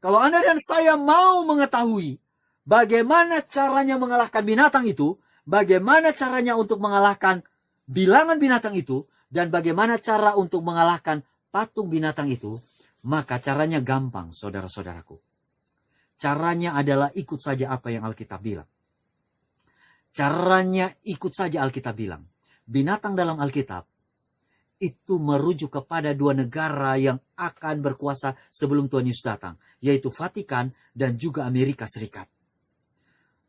Speaker 1: kalau Anda dan saya mau mengetahui bagaimana caranya mengalahkan binatang itu, bagaimana caranya untuk mengalahkan bilangan binatang itu, dan bagaimana cara untuk mengalahkan patung binatang itu, maka caranya gampang, saudara-saudaraku. Caranya adalah ikut saja apa yang Alkitab bilang. Caranya ikut saja Alkitab bilang. Binatang dalam Alkitab itu merujuk kepada dua negara yang akan berkuasa sebelum Tuhan Yesus datang, yaitu Vatikan dan juga Amerika Serikat.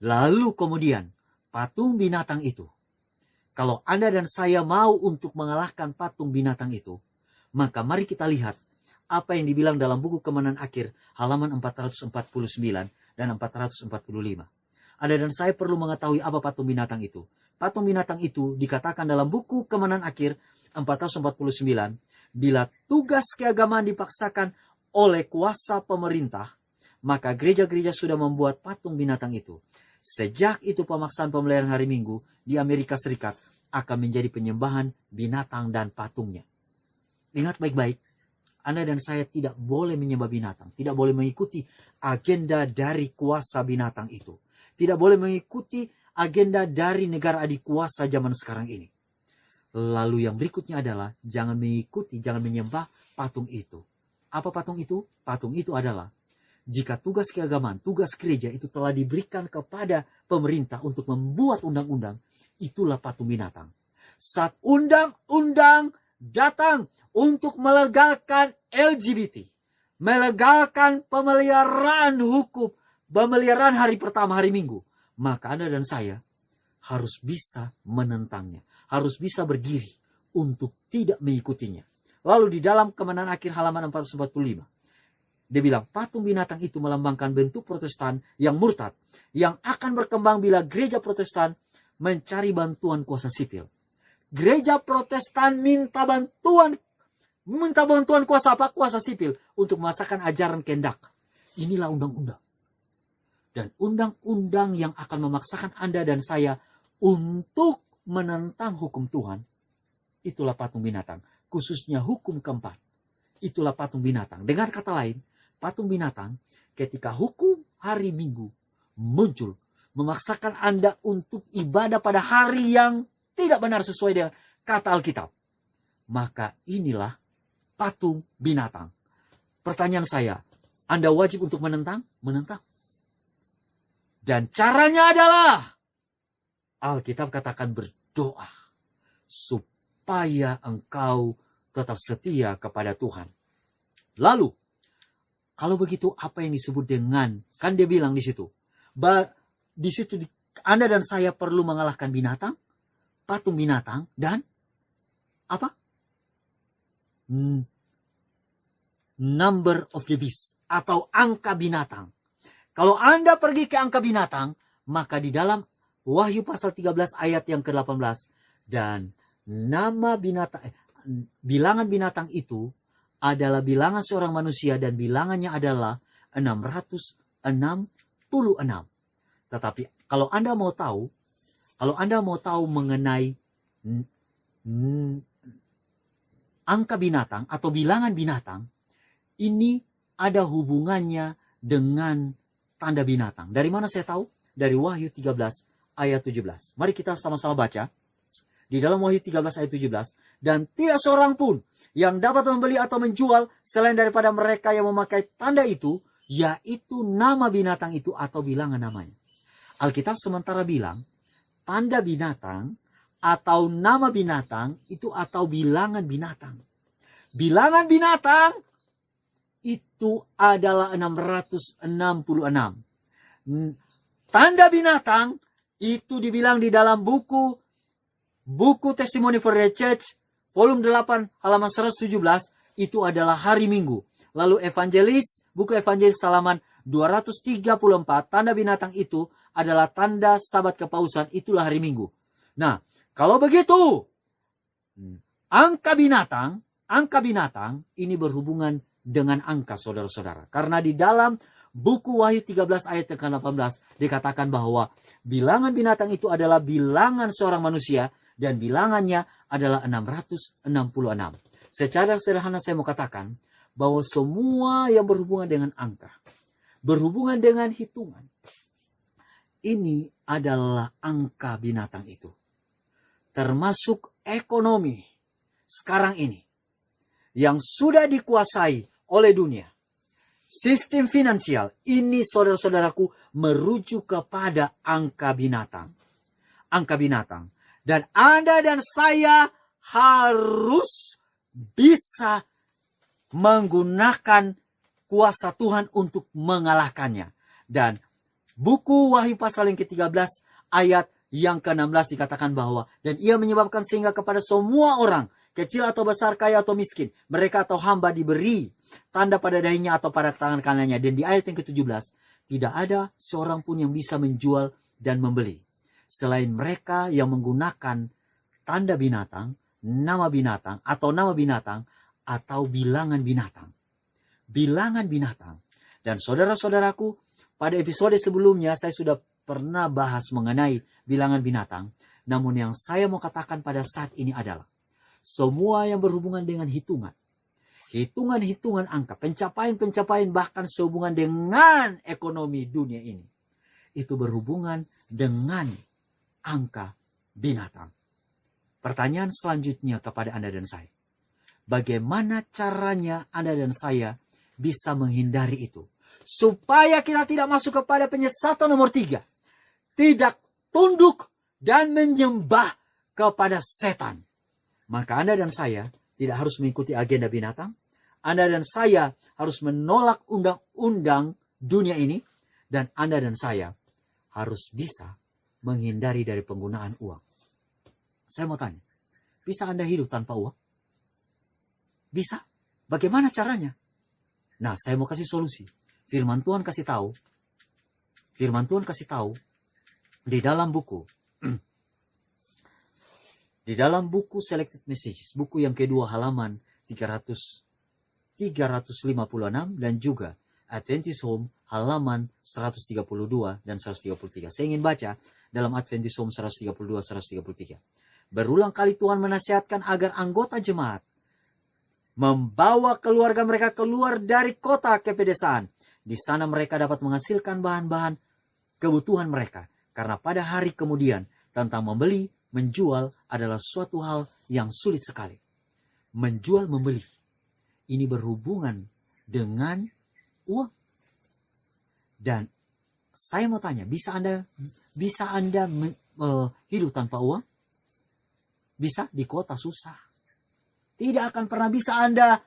Speaker 1: Lalu kemudian patung binatang itu, kalau Anda dan saya mau untuk mengalahkan patung binatang itu, maka mari kita lihat apa yang dibilang dalam buku Kemenangan Akhir halaman 449 dan 445. Anda dan saya perlu mengetahui apa patung binatang itu. Patung binatang itu dikatakan dalam buku Kemenangan Akhir 449, bila tugas keagamaan dipaksakan oleh kuasa pemerintah, maka gereja-gereja sudah membuat patung binatang itu. Sejak itu pemaksaan pemeliharaan hari Minggu di Amerika Serikat akan menjadi penyembahan binatang dan patungnya. Ingat baik-baik, Anda dan saya tidak boleh menyembah binatang, tidak boleh mengikuti agenda dari kuasa binatang itu. Tidak boleh mengikuti agenda dari negara adik kuasa zaman sekarang ini. Lalu yang berikutnya adalah jangan menyembah patung itu. Apa patung itu? Patung itu adalah jika tugas keagamaan, tugas gereja itu telah diberikan kepada pemerintah untuk membuat undang-undang, itulah patung binatang. Saat undang-undang datang untuk melegalkan LGBT, melegalkan pemeliharaan hukum, pemeliharaan hari pertama hari Minggu, maka Anda dan saya harus bisa menentangnya. Harus bisa berdiri untuk tidak mengikutinya. Lalu di dalam Kemenangan Akhir halaman 445, dia bilang patung binatang itu melambangkan bentuk Protestan yang murtad, yang akan berkembang bila gereja Protestan mencari bantuan kuasa sipil. Gereja Protestan minta bantuan kuasa apa? Kuasa sipil untuk memasakkan ajaran kehendak. Inilah undang-undang. Dan undang-undang yang akan memaksakan Anda dan saya untuk menentang hukum Tuhan, itulah patung binatang. Khususnya hukum keempat, itulah patung binatang. Dengan kata lain, patung binatang ketika hukum hari Minggu muncul, memaksakan Anda untuk ibadah pada hari yang tidak benar sesuai dengan kata Alkitab, maka inilah patung binatang. Pertanyaan saya, Anda wajib untuk menentang? Menentang. Dan caranya adalah, Alkitab katakan berdoa, supaya engkau tetap setia kepada Tuhan. Lalu, kalau begitu apa yang disebut dengan, kan dia bilang di situ, di situ Anda dan saya perlu mengalahkan binatang, patung binatang, dan apa? Number of the beast, atau angka binatang. Kalau Anda pergi ke angka binatang, maka di dalam Wahyu pasal 13 ayat yang ke-18, dan nama binatang, bilangan binatang itu adalah bilangan seorang manusia, dan bilangannya adalah 666. Tetapi kalau Anda mau tahu mengenai angka binatang atau bilangan binatang, ini ada hubungannya dengan tanda binatang. Dari mana saya tahu? Dari Wahyu 13 ayat 17. Mari kita sama-sama baca. Di dalam Wahyu 13 ayat 17. Dan tidak seorang pun yang dapat membeli atau menjual selain daripada mereka yang memakai tanda itu, yaitu nama binatang itu atau bilangan namanya. Alkitab sementara bilang, tanda binatang atau nama binatang itu atau bilangan binatang. Bilangan binatang itu adalah 666. Tanda binatang itu dibilang di dalam buku Testimony for the Church, volume 8, halaman 117, itu adalah hari Minggu. Lalu buku Evangelis halaman 234, tanda binatang itu adalah tanda Sabat Kepausan, itulah hari Minggu. Nah, kalau begitu, angka binatang ini berhubungan dengan angka, saudara-saudara. Karena di dalam buku Wahyu 13 ayat ke-18 dikatakan bahwa bilangan binatang itu adalah bilangan seorang manusia, dan bilangannya adalah 666. Secara sederhana saya mau katakan bahwa semua yang berhubungan dengan angka, berhubungan dengan hitungan, ini adalah angka binatang itu. Termasuk ekonomi sekarang ini yang sudah dikuasai oleh dunia. Sistem finansial ini, saudara-saudaraku, merujuk kepada angka binatang. Angka binatang. Dan Anda dan saya harus bisa menggunakan kuasa Tuhan untuk mengalahkannya. Dan buku Wahyu pasal yang ke-13 ayat yang ke-16 dikatakan bahwa, dan ia menyebabkan sehingga kepada semua orang, kecil atau besar, kaya atau miskin, mereka atau hamba diberi tanda pada dahinya atau pada tangan kanannya. Dan di ayat yang ke-17, tidak ada seorang pun yang bisa menjual dan membeli, selain mereka yang menggunakan tanda binatang, nama binatang, atau bilangan binatang. Bilangan binatang. Dan saudara-saudaraku, pada episode sebelumnya saya sudah pernah bahas mengenai bilangan binatang. Namun yang saya mau katakan pada saat ini adalah, semua yang berhubungan dengan hitungan, hitungan angka, pencapaian bahkan sehubungan dengan ekonomi dunia ini, itu berhubungan dengan angka binatang. Pertanyaan selanjutnya kepada Anda dan saya, bagaimana caranya Anda dan saya bisa menghindari itu, supaya kita tidak masuk kepada penyesatan nomor 3, tidak tunduk dan menyembah kepada setan. Maka Anda dan saya tidak harus mengikuti agenda binatang. Anda dan saya harus menolak undang-undang dunia ini, dan Anda dan saya harus bisa menghindari dari penggunaan uang. Saya mau tanya, bisa Anda hidup tanpa uang? Bisa? Bagaimana caranya? Nah, saya mau kasih solusi. Firman Tuhan kasih tahu di dalam buku Selected Messages, buku yang kedua halaman 356, dan juga Adventist Home halaman 132 dan 133. Saya ingin baca dalam Adventist Home 132-133. Berulang kali Tuhan menasihatkan agar anggota jemaat membawa keluarga mereka keluar dari kota ke pedesaan, Di sana mereka dapat menghasilkan bahan-bahan kebutuhan mereka. Karena pada hari kemudian tentang membeli, menjual adalah suatu hal yang sulit sekali. Menjual, membeli. Ini berhubungan dengan uang. Dan saya mau tanya, bisa Anda hidup tanpa uang? Bisa? Di kota susah. Tidak akan pernah bisa Anda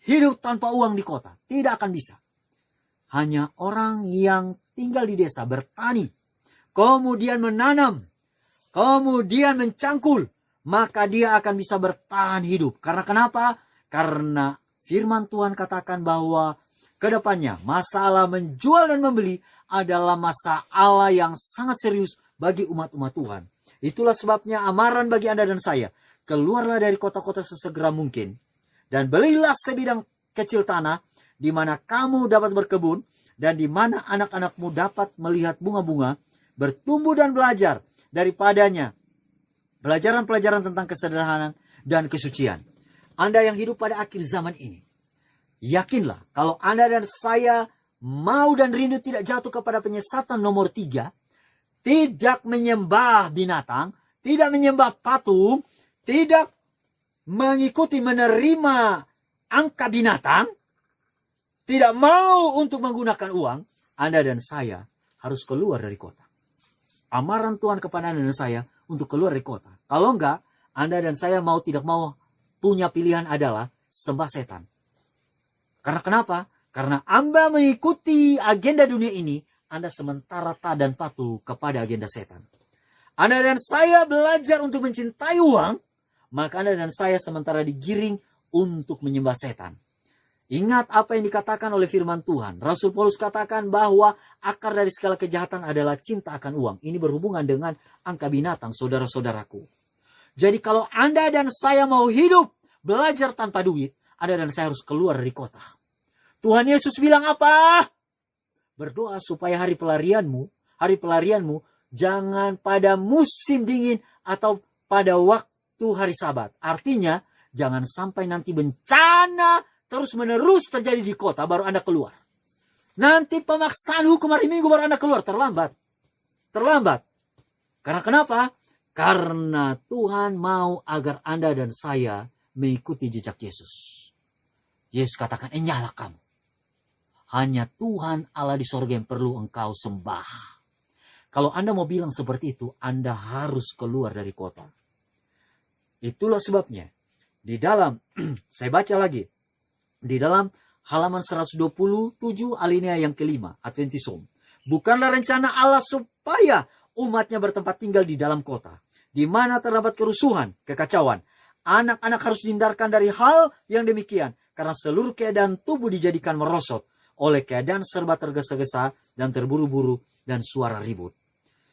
Speaker 1: hidup tanpa uang di kota. Tidak akan bisa. Hanya orang yang tinggal di desa bertani, kemudian menanam, kemudian mencangkul, maka dia akan bisa bertahan hidup. Karena kenapa? Karena firman Tuhan katakan bahwa kedepannya masalah menjual dan membeli adalah masalah yang sangat serius bagi umat-umat Tuhan. Itulah sebabnya amaran bagi Anda dan saya, keluarlah dari kota-kota sesegera mungkin, dan belilah sebidang kecil tanah, di mana kamu dapat berkebun, dan di mana anak-anakmu dapat melihat bunga-bunga, bertumbuh dan belajar daripadanya. Pelajaran-pelajaran tentang kesederhanaan dan kesucian. Anda yang hidup pada akhir zaman ini, yakinlah kalau Anda dan saya mau dan rindu tidak jatuh kepada penyesatan nomor 3, tidak menyembah binatang, tidak menyembah patung, tidak mengikuti menerima angka binatang, tidak mau untuk menggunakan uang, Anda dan saya harus keluar dari kota. Amaran Tuhan kepada Anda dan saya untuk keluar dari kota. Kalau enggak, Anda dan saya mau tidak mau punya pilihan adalah sembah setan. Karena kenapa? Karena Anda mengikuti agenda dunia ini, Anda sementara tak dan patuh kepada agenda setan. Anda dan saya belajar untuk mencintai uang, maka Anda dan saya sementara digiring untuk menyembah setan. Ingat apa yang dikatakan oleh firman Tuhan. Rasul Paulus katakan bahwa akar dari segala kejahatan adalah cinta akan uang. Ini berhubungan dengan angka binatang, saudara-saudaraku. Jadi kalau Anda dan saya mau hidup, belajar tanpa duit, Anda dan saya harus keluar dari kota. Tuhan Yesus bilang apa? Berdoa supaya hari pelarianmu jangan pada musim dingin atau pada waktu hari Sabat. Artinya, jangan sampai nanti bencana terus menerus terjadi di kota baru Anda keluar. Nanti pemaksaan hukum hari Minggu baru Anda keluar. Terlambat. Karena kenapa? Karena Tuhan mau agar Anda dan saya mengikuti jejak Yesus. Yesus katakan, nyalah kamu. Hanya Tuhan Allah di sorga yang perlu engkau sembah. Kalau Anda mau bilang seperti itu, Anda harus keluar dari kota. Itulah sebabnya. Di dalam, saya baca lagi. Di dalam halaman 127 alinea yang kelima, Adventist Home. Bukanlah rencana Allah supaya umatnya bertempat tinggal di dalam kota, di mana terdapat kerusuhan, kekacauan. Anak-anak harus dihindarkan dari hal yang demikian, karena seluruh keadaan tubuh dijadikan merosot oleh keadaan serba tergesa-gesa dan terburu-buru dan suara ribut.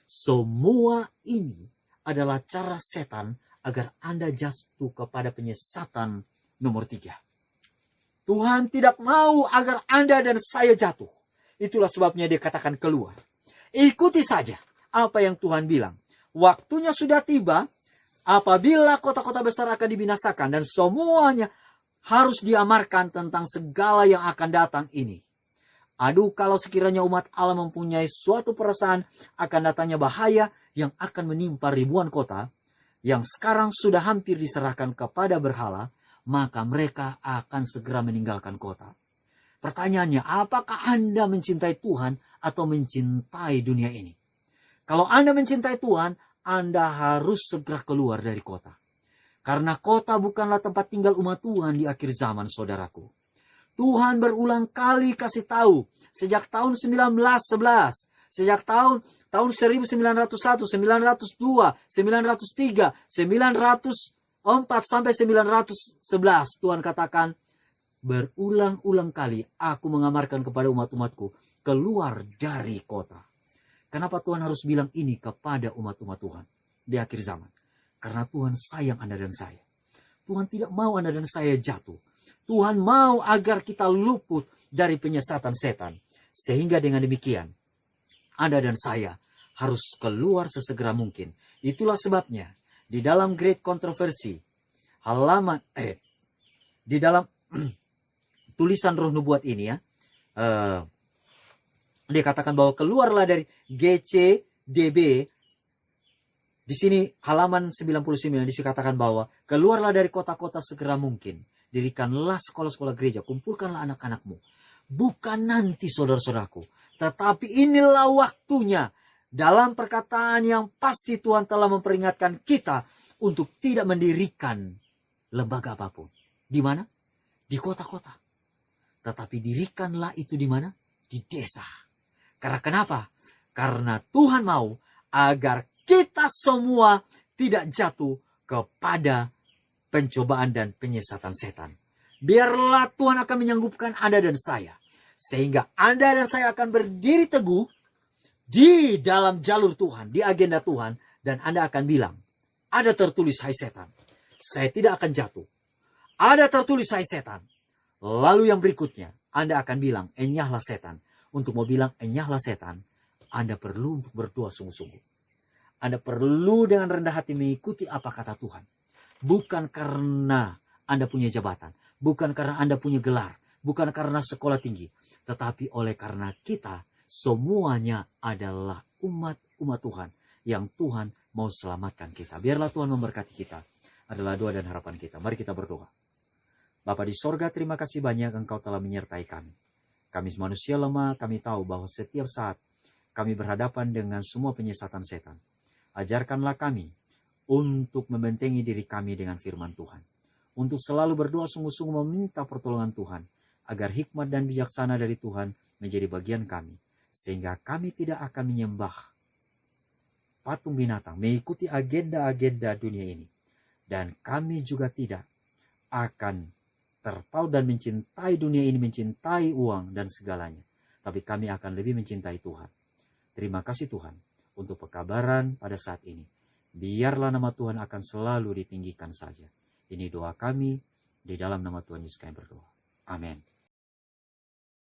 Speaker 1: Semua ini adalah cara setan agar Anda jatuh kepada penyesatan nomor 3. Tuhan tidak mau agar Anda dan saya jatuh. Itulah sebabnya dia katakan keluar. Ikuti saja apa yang Tuhan bilang. Waktunya sudah tiba apabila kota-kota besar akan dibinasakan dan semuanya harus diamarkan tentang segala yang akan datang ini. Aduh, kalau sekiranya umat Allah mempunyai suatu perasaan akan datangnya bahaya yang akan menimpa ribuan kota yang sekarang sudah hampir diserahkan kepada berhala, maka mereka akan segera meninggalkan kota. Pertanyaannya, apakah Anda mencintai Tuhan atau mencintai dunia ini? Kalau Anda mencintai Tuhan, Anda harus segera keluar dari kota. Karena kota bukanlah tempat tinggal umat Tuhan di akhir zaman, saudaraku. Tuhan berulang kali kasih tahu, sejak tahun 1911, sejak tahun 1901, 902, 903, 904 sampai 911, Tuhan katakan, berulang-ulang kali aku mengamarkan kepada umat-umatku keluar dari kota. Kenapa Tuhan harus bilang ini kepada umat-umat Tuhan di akhir zaman? Karena Tuhan sayang Anda dan saya. Tuhan tidak mau Anda dan saya jatuh. Tuhan mau agar kita luput dari penyesatan setan. Sehingga dengan demikian, Anda dan saya harus keluar sesegera mungkin. Itulah sebabnya, di dalam Great Controversy, di dalam tulisan Roh Nubuat ini ya, Dia katakan bahwa keluarlah dari GCDB. Di sini halaman 99 dikatakan bahwa keluarlah dari kota-kota segera mungkin. Dirikanlah sekolah-sekolah gereja, kumpulkanlah anak-anakmu. Bukan nanti saudara-saudaraku, tetapi inilah waktunya. Dalam perkataan yang pasti Tuhan telah memperingatkan kita untuk tidak mendirikan lembaga apapun. Di mana? Di kota-kota. Tetapi dirikanlah itu di mana? Di desa. Karena kenapa? Karena Tuhan mau agar kita semua tidak jatuh kepada pencobaan dan penyesatan setan. Biarlah Tuhan akan menyanggupkan Anda dan saya. Sehingga Anda dan saya akan berdiri teguh di dalam jalur Tuhan, di agenda Tuhan. Dan Anda akan bilang, ada tertulis, hai setan, saya tidak akan jatuh. Ada tertulis, hai setan. Lalu yang berikutnya, Anda akan bilang, enyahlah setan. Untuk mau bilang, enyahlah setan, Anda perlu untuk berdoa sungguh-sungguh. Anda perlu dengan rendah hati mengikuti apa kata Tuhan. Bukan karena Anda punya jabatan. Bukan karena Anda punya gelar. Bukan karena sekolah tinggi. Tetapi oleh karena kita semuanya adalah umat Tuhan. Yang Tuhan mau selamatkan kita. Biarlah Tuhan memberkati kita. Adalah doa dan harapan kita. Mari kita berdoa. Bapa di sorga, terima kasih banyak Engkau telah menyertai kami. Kami manusia lemah, kami tahu bahwa setiap saat kami berhadapan dengan semua penyesatan setan. Ajarkanlah kami untuk membentengi diri kami dengan firman Tuhan. Untuk selalu berdoa sungguh-sungguh meminta pertolongan Tuhan. Agar hikmat dan bijaksana dari Tuhan menjadi bagian kami. Sehingga kami tidak akan menyembah patung binatang. Mengikuti agenda-agenda dunia ini. Dan kami juga tidak akan terpaut dan mencintai dunia ini. Mencintai uang dan segalanya. Tapi kami akan lebih mencintai Tuhan. Terima kasih Tuhan. Untuk pekabaran pada saat ini. Biarlah nama Tuhan akan selalu ditinggikan saja. Ini doa kami, di dalam nama Tuhan Yesus kami berdoa. Amin.